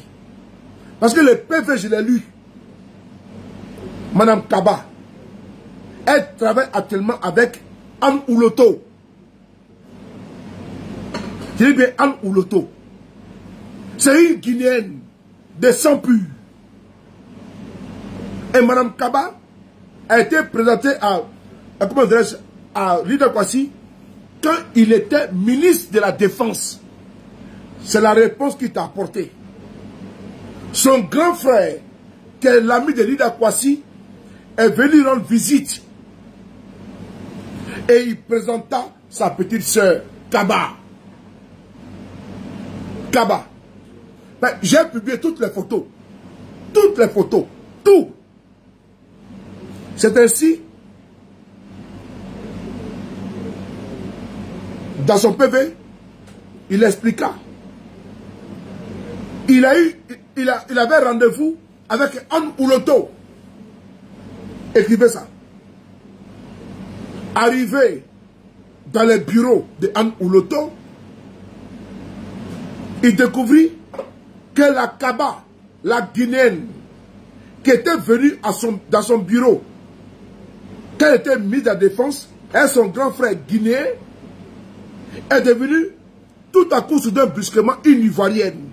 Parce que le PV, je l'ai lu. Madame Kaba, elle travaille actuellement avec Anne Ouloto. Je dis bien Anne Ouloto. C'est une Guinéenne de sang pur. Et Madame Kaba a été présentée à Lida Kwasi quand il était ministre de la Défense. C'est la réponse qu'il t'a apportée. Son grand frère, qui est l'ami de Lida Kwasi, est venu rendre visite. Et il présenta sa petite sœur, Kaba. Kaba. Ben, j'ai publié toutes les photos. Toutes les photos. Tout. C'est ainsi, dans son PV, il expliqua. Il avait rendez-vous avec Anne Ouloto. Écrivez ça. Arrivé dans le bureau de Anne Ouloto, il découvrit que la Kaba, la Guinéenne, qui était venue dans son bureau, qu'elle était mise à défense, et son grand frère guinéen, est devenue tout à coup soudain brusquement une Ivoirienne,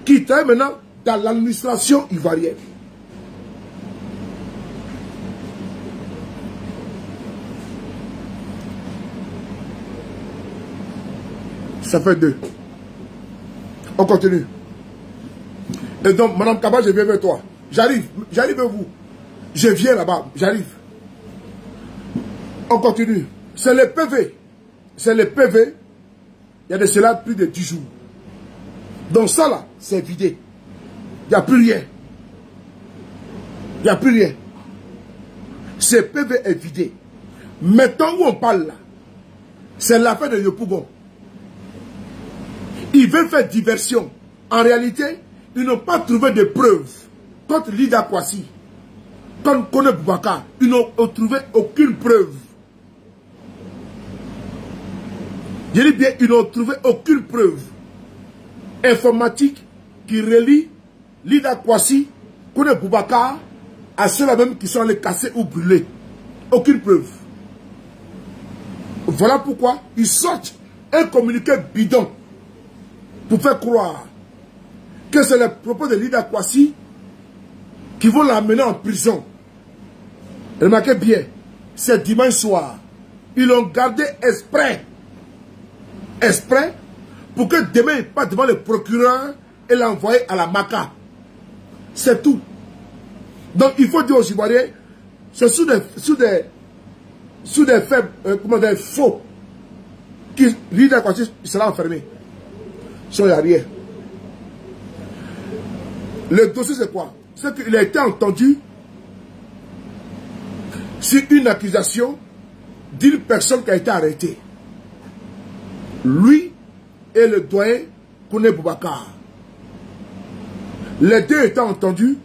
qui travaille maintenant dans l'administration ivoirienne. Ça fait 2. On continue. Et donc, Madame Kaba, je viens vers toi. J'arrive vers vous. Je viens là-bas, j'arrive. On continue. C'est le PV. C'est le PV. Il y a de cela plus de 10 jours. Donc ça là, c'est vidé. Il n'y a plus rien. Il n'y a plus rien. Ce PV est vidé. Maintenant où on parle là, c'est l'affaire de Yopougon. Ils veulent faire diversion. En réalité, ils n'ont pas trouvé de preuves contre Lida Kwasi, contre Kone Boubacar. Ils n'ont trouvé aucune preuve. Je dis bien, ils n'ont trouvé aucune preuve informatique qui relie Lida Kwasi, Kone Boubacar, à ceux-là même qui sont allés casser ou brûler. Aucune preuve. Voilà pourquoi ils sortent un communiqué bidon pour faire croire que c'est le propos de Lida Kwasi qui vont l'amener en prison. Remarquez bien, c'est dimanche soir. Ils l'ont gardé exprès pour que demain il passe devant le procureur et l'envoyer à la Maca. C'est tout. Donc il faut dire aux Ivoiriens, c'est sous des faits, faux, que Lida Kwasi sera enfermé. Il n'y a rien. Le dossier c'est quoi? C'est qu'il a été entendu sur une accusation d'une personne qui a été arrêtée. Lui et et le doyen Kone Boubacar. Les deux étant entendus,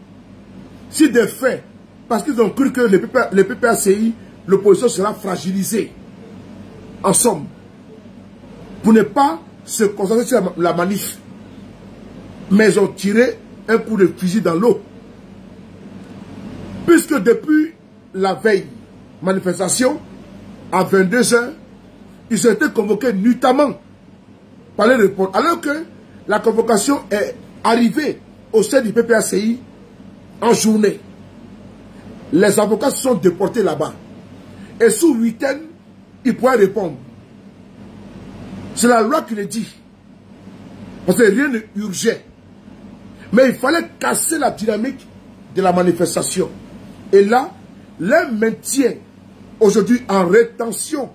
si des faits, parce qu'ils ont cru que les PPACI, l'opposition sera fragilisée. En somme, pour ne pas se concentrer sur la manif, mais ils ont tiré un coup de fusil dans l'eau. Puisque depuis la veille manifestation, à 22 h, ils ont été convoqués nuitamment par les réponses. Alors que la convocation est arrivée au sein du PPACI en journée. Les avocats se sont déportés là-bas. Et sous huitaine, ils pourraient répondre. C'est la loi qui le dit. Parce que rien ne urgeait. Mais il fallait casser la dynamique de la manifestation. Et là, le maintien aujourd'hui en rétention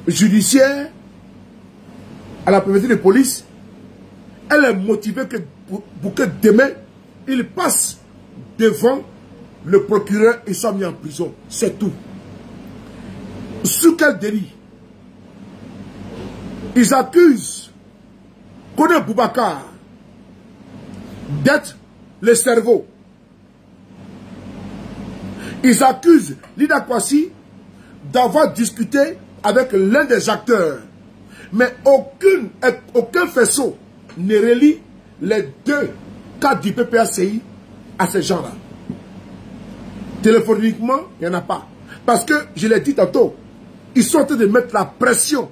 judiciaire à la préfecture de police, elle est motivée pour que demain, il passe devant le procureur et soit mis en prison. C'est tout. Sous quel délit? Ils accusent Kone Boubacar d'être le cerveau. Ils accusent Lida Kwasi d'avoir discuté avec l'un des acteurs. Mais aucun faisceau ne relie les deux cas du PPACI à ces gens-là. Téléphoniquement, il n'y en a pas. Parce que, je l'ai dit tantôt, ils sont en train de mettre la pression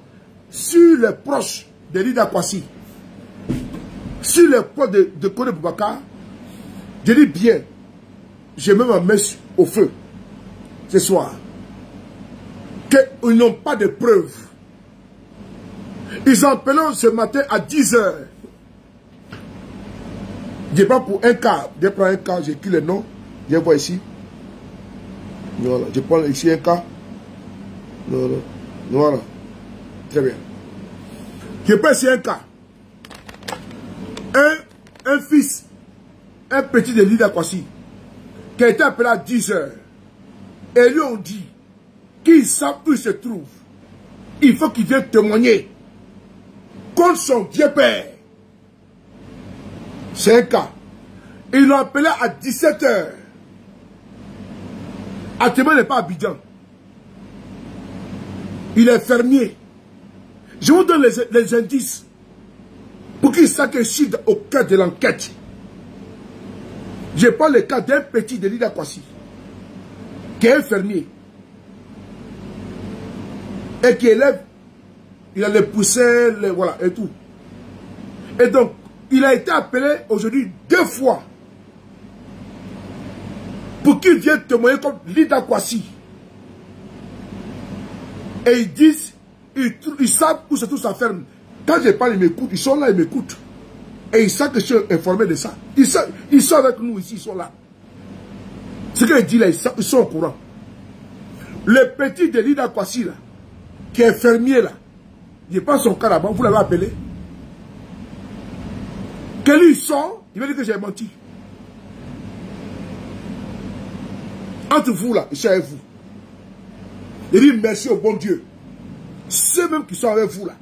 sur les proches de Lida Kwasi, sur les proches de Kone Boubacar. Je dis bien, j'ai même ma main au feu ce soir, qu'ils n'ont pas de preuves. Ils ont appelé ce matin à 10 h. Je prends pour un cas, je prends un cas, j'écris le nom, je vois ici. Voilà, je prends ici un cas. Voilà, voilà. Très bien. Je prends ici un cas. Un fils, un petit de Lida Kwasi, qui a été appelé à 10 h. Et lui ont dit qu'ils savent où il se trouve. Il faut qu'il vienne témoigner contre son vieux père. C'est un cas. Ils l'ont appelé à 17 h. Actuellement, il n'est pas à Abidjan. Il est fermier. Je vous donne les indices pour qu'il sache que je suis au cœur de l'enquête. Je parle le cas d'un petit de Lida Kwasi, qui est un fermier et qui élève, il a les poussins, voilà, et tout. Et donc, il a été appelé aujourd'hui 2 fois pour qu'il vienne témoigner comme Lida Kwasi. Et ils disent, ils savent où se trouve sa ferme. Quand je parle, ils m'écoutent, ils sont là, ils m'écoutent. Et ils savent que je suis informé de ça. Ils sont avec nous ici, ils sont là. Ce qu'ils disent là, ils sont au courant. Le petit de Lida Kwasi là, qui est fermier là, il n'est pas son cas là-bas, vous l'avez appelé. Que lui sort, il va dire que j'ai menti. Entre vous là, je suis avec vous. Il dit merci au bon Dieu. Ceux même qui sont avec vous là,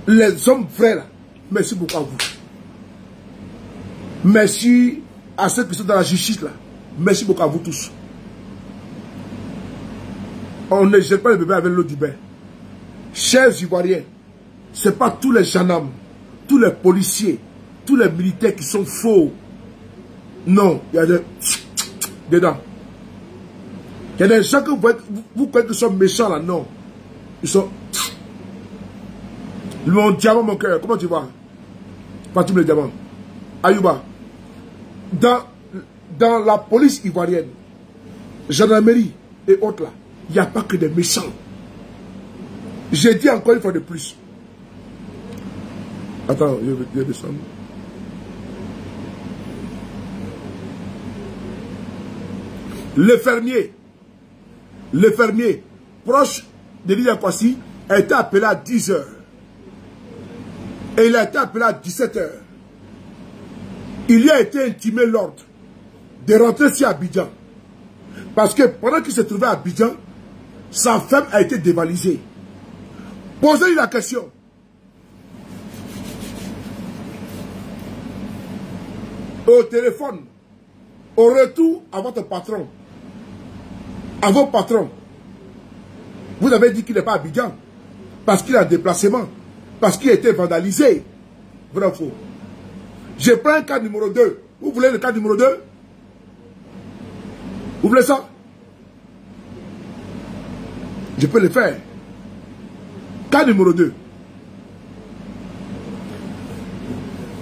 les hommes vrais là, merci beaucoup à vous. Merci à ceux qui sont dans la justice là. Merci beaucoup à vous tous. On ne jette pas le bébé avec l'eau du bain. Chers Ivoiriens, ce n'est pas tous les gendarmes, tous les policiers, tous les militaires qui sont faux. Non, il y a des dedans. Il y a des gens que vous croyez qu'ils sont méchants là, non. Ils sont... Mon diamant, mon cœur, comment tu vois? Fatim le diamant. Ayouba. Dans la police ivoirienne, gendarmerie et autres là, il n'y a pas que des méchants. J'ai dit encore une fois de plus. Attends, je vais descendre. Le fermier, proche de Lida Kwasi, a été appelé à 10 h. Et il a été appelé à 17 h. Il lui a été intimé l'ordre de rentrer sur Abidjan. Parce que pendant qu'il se trouvait à Abidjan, sa femme a été dévalisée. Posez-lui la question. au téléphone, au retour à votre patron, à vos patrons, vous avez dit qu'il n'est pas à Abidjan, parce qu'il a un déplacement, parce qu'il a été vandalisé. Vrai ou faux? Je prends un cas numéro 2. Vous voulez le cas numéro 2? Vous voulez ça? Je peux le faire. Cas numéro 2.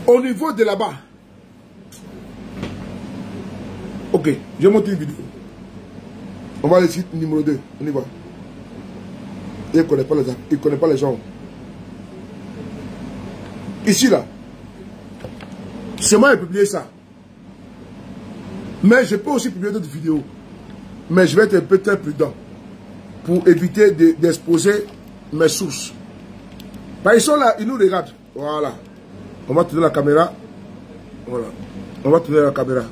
Au niveau de là-bas. Ok, je vais monter une vidéo. On va aller sur numéro 2. On y va. Il ne connaît pas les gens. Ici, là. C'est moi qui ai publié ça. Mais je peux aussi publier d'autres vidéos. Mais je vais être un peu très prudent pour éviter d'exposer mes sources. Ils sont là, ils nous regardent. Voilà. On va tourner la caméra. Voilà. On va tourner la caméra.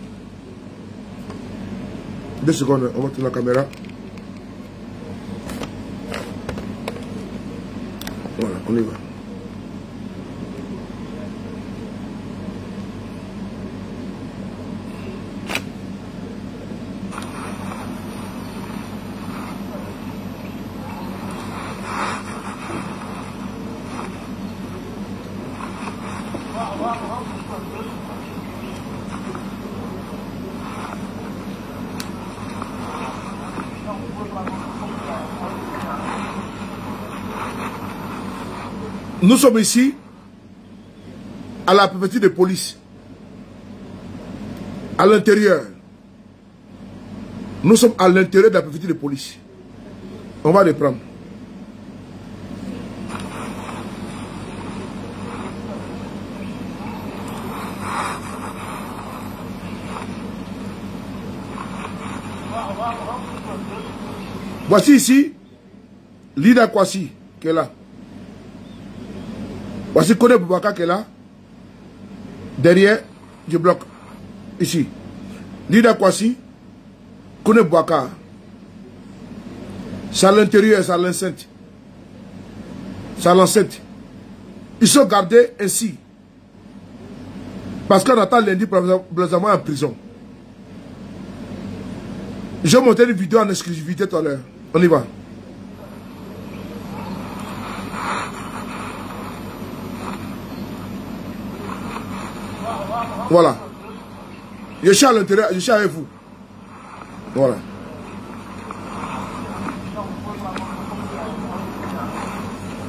2 secondes, on va tourner la caméra. Voilà, on y va. Nous sommes ici à la préfecture de police, à l'intérieur. Nous sommes à l'intérieur de la préfecture de police. On va reprendre. Voici ici Lida Kwasi qui est là. Voici Kone Boubacar qui est là. Derrière du bloc. Ici. Lida Kwasi. Kone Boubacar. C'est à l'intérieur, c'est à l'enceinte. C'est à l'enceinte. Ils sont gardés ainsi. Parce qu'on attend lundi probablement en prison. Je vais monter une vidéo en exclusivité tout à l'heure. On y va. Voilà. Je suis à l'intérieur, je suis avec vous. Voilà.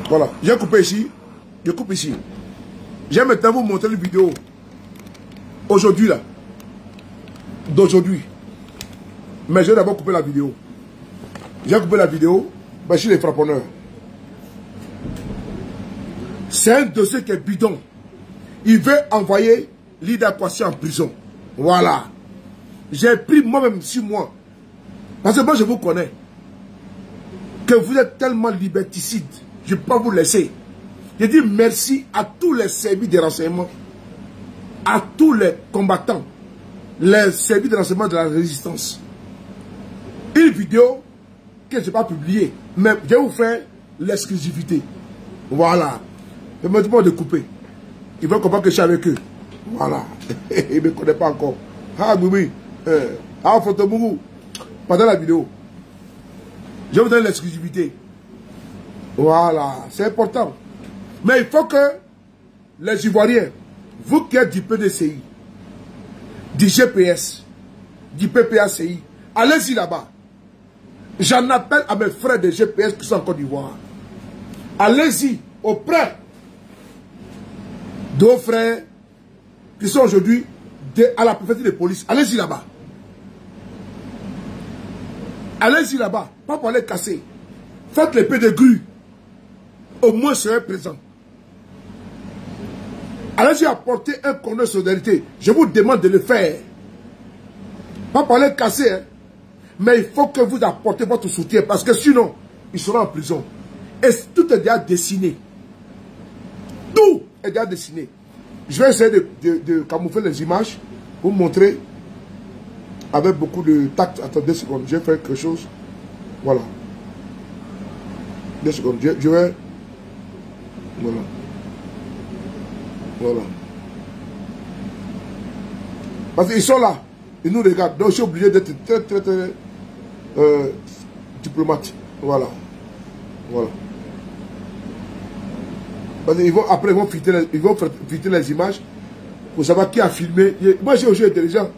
Voilà. J'ai coupé ici. Je coupe ici. Je vais maintenant vous montrer une vidéo. Aujourd'hui là. D'aujourd'hui. Mais je vais d'abord couper la vidéo. J'ai coupé la vidéo. Ben, je suis les frapponneurs. C'est un dossier qui est bidon. Il veut envoyer Lida Kwasi en prison. Voilà. J'ai pris moi-même 6 mois. Parce que moi je vous connais. Que vous êtes tellement liberticide. Je ne peux pas vous laisser. Je dis merci à tous les services de renseignement. À tous les combattants. Les services de renseignement de la résistance. Une vidéo que je n'ai pas publiée. Mais je vais vous faire l'exclusivité. Voilà. Je me demande de couper. Ils veulent comprendre que je suis avec eux. Voilà. Ils ne me connaissent pas encore. Ah, Boumi. Ah, Photomougou. Pendant la vidéo. Je vous donne l'exclusivité. Voilà. C'est important. Mais il faut que les Ivoiriens, vous qui êtes du PDCI, du GPS, du PPACI, allez-y là-bas. J'en appelle à mes frères de GPS qui sont en Côte d'Ivoire. Allez-y auprès de vos frères qui sont aujourd'hui à la préfecture de police. Allez-y là-bas. Allez-y là-bas. Pas pour aller casser. Faites l'épée de grue. Au moins serez présent. Allez-y apporter un corps de solidarité. Je vous demande de le faire. Pas pour aller casser. Hein. Mais il faut que vous apportez votre soutien. Parce que sinon, ils seront en prison. Et tout est déjà dessiné. Tout est déjà dessiné. Je vais essayer de camoufler les images. Pour vous montrer. Avec beaucoup de tact. Attends 2 secondes. Je vais faire quelque chose. Voilà. 2 secondes. Je vais... Voilà. Voilà. Parce qu'ils sont là, ils nous regardent. Donc je suis obligé d'être très diplomate. Voilà. Voilà. Parce qu'ils vont, après, ils vont filtrer les images pour savoir qui a filmé. Moi, j'ai aussi intelligent.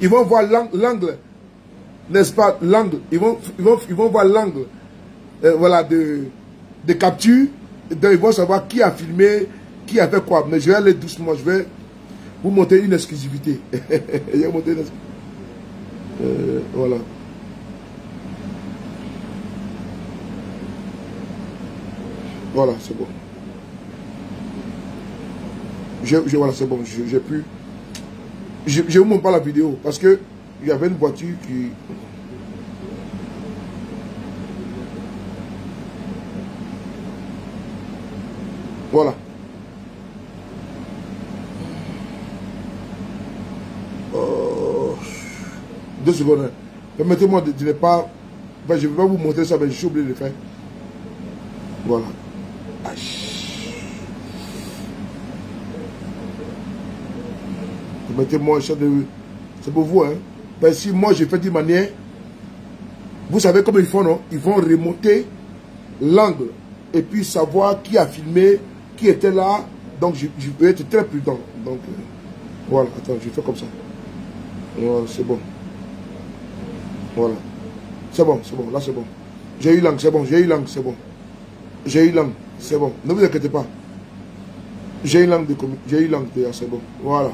Ils vont voir l'angle, n'est-ce pas, l'angle. Ils vont voir l'angle, voilà, de capture. Donc, ils vont savoir qui a filmé, qui a fait quoi. Mais je vais aller doucement, je vais vous montrer une exclusivité. Je vais montrer une exclusivité. Voilà. Voilà, c'est bon. Voilà, c'est bon. J'ai pu. Je ne vous montre pas la vidéo parce que il y avait une voiture qui. Voilà. Deux secondes. Permettez-moi de ne pas. Ben, je ne vais pas vous montrer ça, mais je suis obligé de le faire. Voilà. Permettez-moi, c'est pour vous. Hein. Ben, si moi je fais d'une manière, vous savez comment ils font, non? Ils vont remonter l'angle et puis savoir qui a filmé, qui était là. Donc je peux être très prudent. Donc voilà, attends, je fais comme ça. Voilà, c'est bon. Voilà. C'est bon, là c'est bon. J'ai eu l'angle, c'est bon, j'ai eu l'angle, c'est bon. J'ai eu l'angle, c'est bon. Ne vous inquiétez pas. J'ai eu l'angle déjà, c'est bon. Voilà.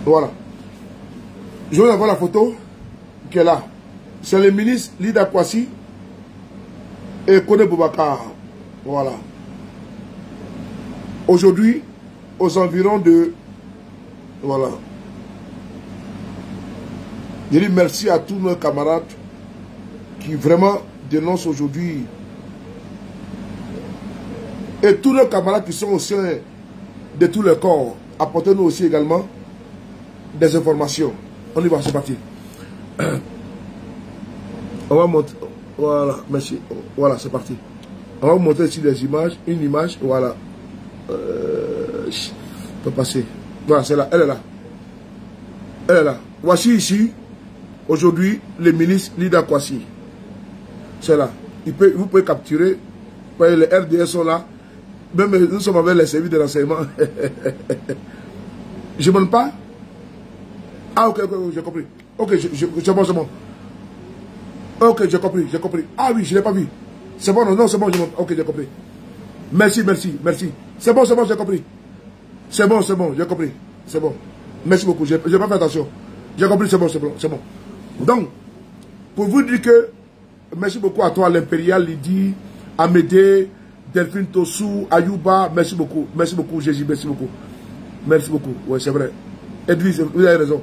Voilà. Je vais avoir la photo qui est là. C'est le ministre Lida Kwasi et Kone Boubacar. Voilà. Aujourd'hui, aux environs de... Voilà. Je dis merci à tous nos camarades qui vraiment dénoncent aujourd'hui. Et tous nos camarades qui sont au sein de tous les corps. Apportez-nous aussi également des informations. On y va, c'est parti. On va montrer. Voilà, merci. Voilà, c'est parti. On va vous montrer ici des images. Une image, voilà. Je peux passer. Voilà, c'est là. Elle est là. Elle est là. Voici ici, aujourd'hui, le ministre Lida Kwasi. C'est là. Vous pouvez capturer. Les RDS sont là. Même nous sommes avec les services de renseignement. Je ne montre pas. Ah, ok, j'ai compris. Ok, c'est bon, c'est bon. Ok, j'ai compris. Ah oui, je ne l'ai pas vu. C'est bon, non, c'est bon, ok, j'ai compris. Merci. C'est bon, j'ai compris. C'est bon, j'ai compris. C'est bon. Merci beaucoup, j'ai pas fait attention. J'ai compris, c'est bon. Donc, pour vous dire que, merci beaucoup à toi, l'Impérial, Lydie, Amédée, Delphine Tossou, Ayouba, merci beaucoup, Jésus, merci beaucoup. Oui, c'est vrai. Edwige, vous avez raison.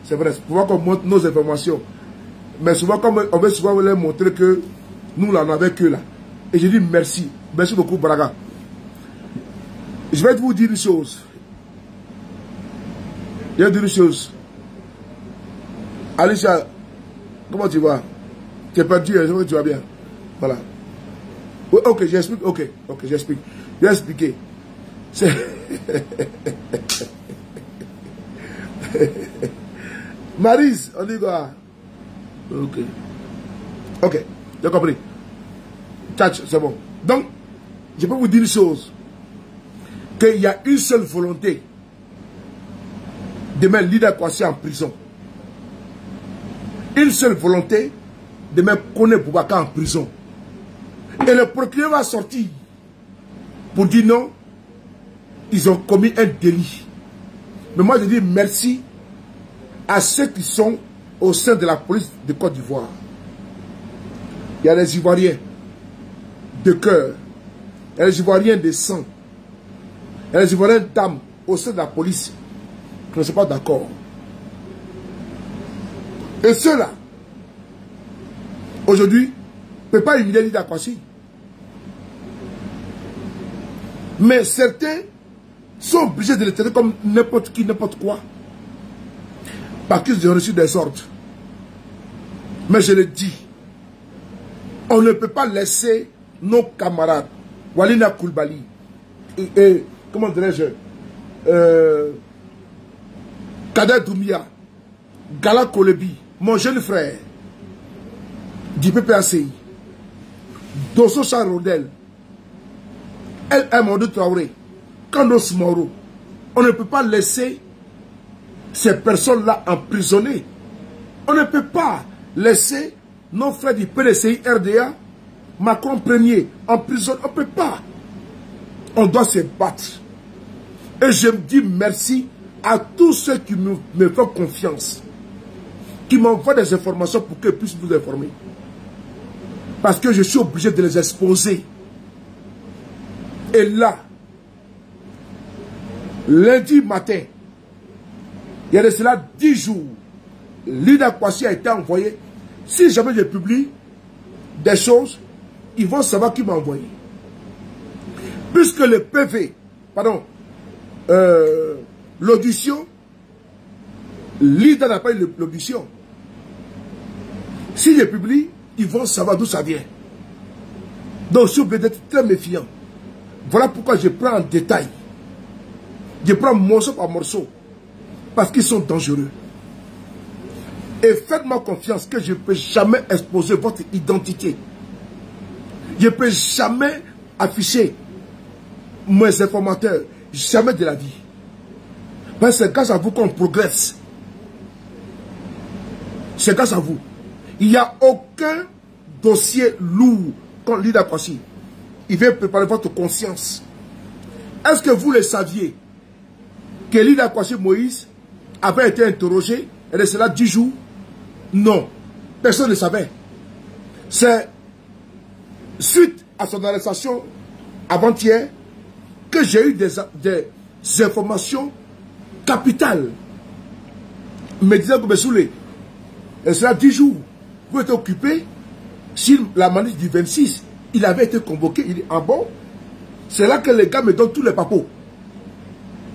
C'est vrai, c'est pour voir qu'on montre nos informations. Mais souvent, comme on veut souvent leur montrer que nous, là, on n'avait que là. Et je dis merci. Merci beaucoup, Braga. Je vais vous dire une chose. Je vais dire une chose. Alicia, comment tu vas? Tu es perdu, je vois que tu vas bien. Voilà. Ok, j'explique. Ok, j'explique. Je vais expliquer. C'est... Maryse, on y va. Ok, j'ai compris. C'est bon. Donc, je peux vous dire une chose. Qu'il y a une seule volonté de mettre Lida Kwasi en prison. Une seule volonté de mettre Kone Boubacar en prison. Et le procureur va sortir pour dire non, ils ont commis un délit. Mais moi je dis merci à ceux qui sont au sein de la police de Côte d'Ivoire. Il y a les Ivoiriens de cœur, il y a les Ivoiriens de sang, il y a les Ivoiriens d'âme au sein de la police qui ne sont pas d'accord. Et ceux-là, aujourd'hui, ne peuvent pas humilier Lida Kwasi. Mais certains sont obligés de le traiter comme n'importe qui, n'importe quoi. Parce qu'ils ont reçu des ordres. Mais je le dis, on ne peut pas laisser nos camarades, Walina Koulibaly et comment dirais-je, Kader Doumbia, Gala Kolebi, mon jeune frère du PPACI, Dosso Charodel, El Amadou Traoré, Kandos Moro, on ne peut pas laisser ces personnes-là emprisonnées. On ne peut pas laisser nos frères du PDCI, RDA, Macron Premier, emprisonné. On ne peut pas. On doit se battre. Et je me dis merci à tous ceux qui me font confiance, qui m'envoient des informations pour qu'ils puissent vous informer. Parce que je suis obligé de les exposer. Et là, lundi matin, il y a de cela 10 jours, Lida Kwasi a été envoyé. Si jamais je publie des choses, ils vont savoir qui m'a envoyé. Puisque le PV, pardon, l'audition, Lida n'a pas eu l'audition. Si je publie, ils vont savoir d'où ça vient. Donc je suis obligé d'être très méfiant. Voilà pourquoi je prends en détail. Je prends morceau par morceau. Parce qu'ils sont dangereux. Et faites-moi confiance que je ne peux jamais exposer votre identité. Je ne peux jamais afficher mes informateurs. Jamais de la vie. Parce que c'est grâce à vous qu'on progresse. C'est grâce à vous. Il n'y a aucun dossier lourd contre Lida Kwasi. Il vient préparer votre conscience. Est-ce que vous le saviez que Lida Kwasi Moïse avait été interrogé et de cela 10 jours? Non. Personne ne le savait. C'est suite à son arrestation avant-hier que j'ai eu des informations capitales. Me disant que Bessoulé, et cela 10 jours, vous êtes occupé sur la manif du 26. Il avait été convoqué. Il dit, ah bon? C'est là que les gars me donnent tous les papos.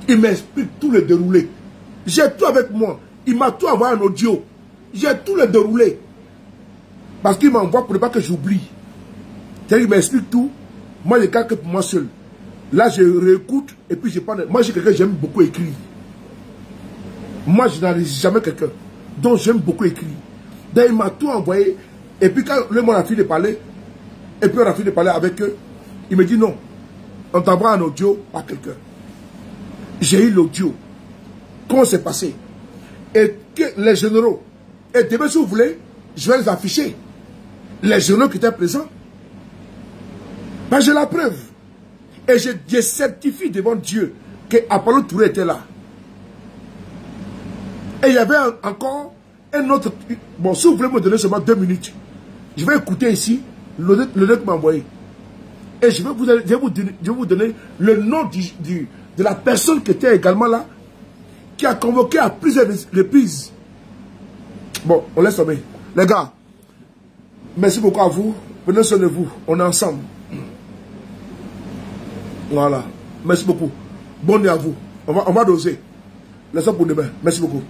Il m'explique tout le déroulé. J'ai tout avec moi. Il m'a tout envoyé en audio. J'ai tout le déroulé. Parce qu'il m'envoie pour ne pas que j'oublie. C'est-à-dire qu'il m'explique tout. Moi, je garde que pour moi seul. Là, je réécoute et puis je parle. Moi, j'ai quelqu'un que j'aime beaucoup écrire. Moi, je n'enregistre jamais quelqu'un. Donc, j'aime beaucoup écrire. Donc, il m'a tout envoyé. Et puis, quand le monde a fini de parler, et puis on a fini de parler avec eux, il me dit non. On t'envoie en audio par quelqu'un. J'ai eu l'audio. Comment c'est passé? Et que les généraux, et demain, si vous voulez, je vais les afficher. Les généraux qui étaient présents. Ben, j'ai la preuve. Et je certifie devant Dieu que Apollo Touré était là. Et il y avait encore un autre. Bon, si vous voulez me donner seulement 2 minutes, je vais écouter ici le nom que m'a envoyé. Et je vais vous donner le nom de la personne qui était également là, qui a convoqué à plusieurs reprises. Bon, on laisse tomber. Les gars, merci beaucoup à vous. Prenez soin de vous. On est ensemble. Voilà. Merci beaucoup. Bonne nuit à vous. On va doser. Laissez pour demain. Merci beaucoup.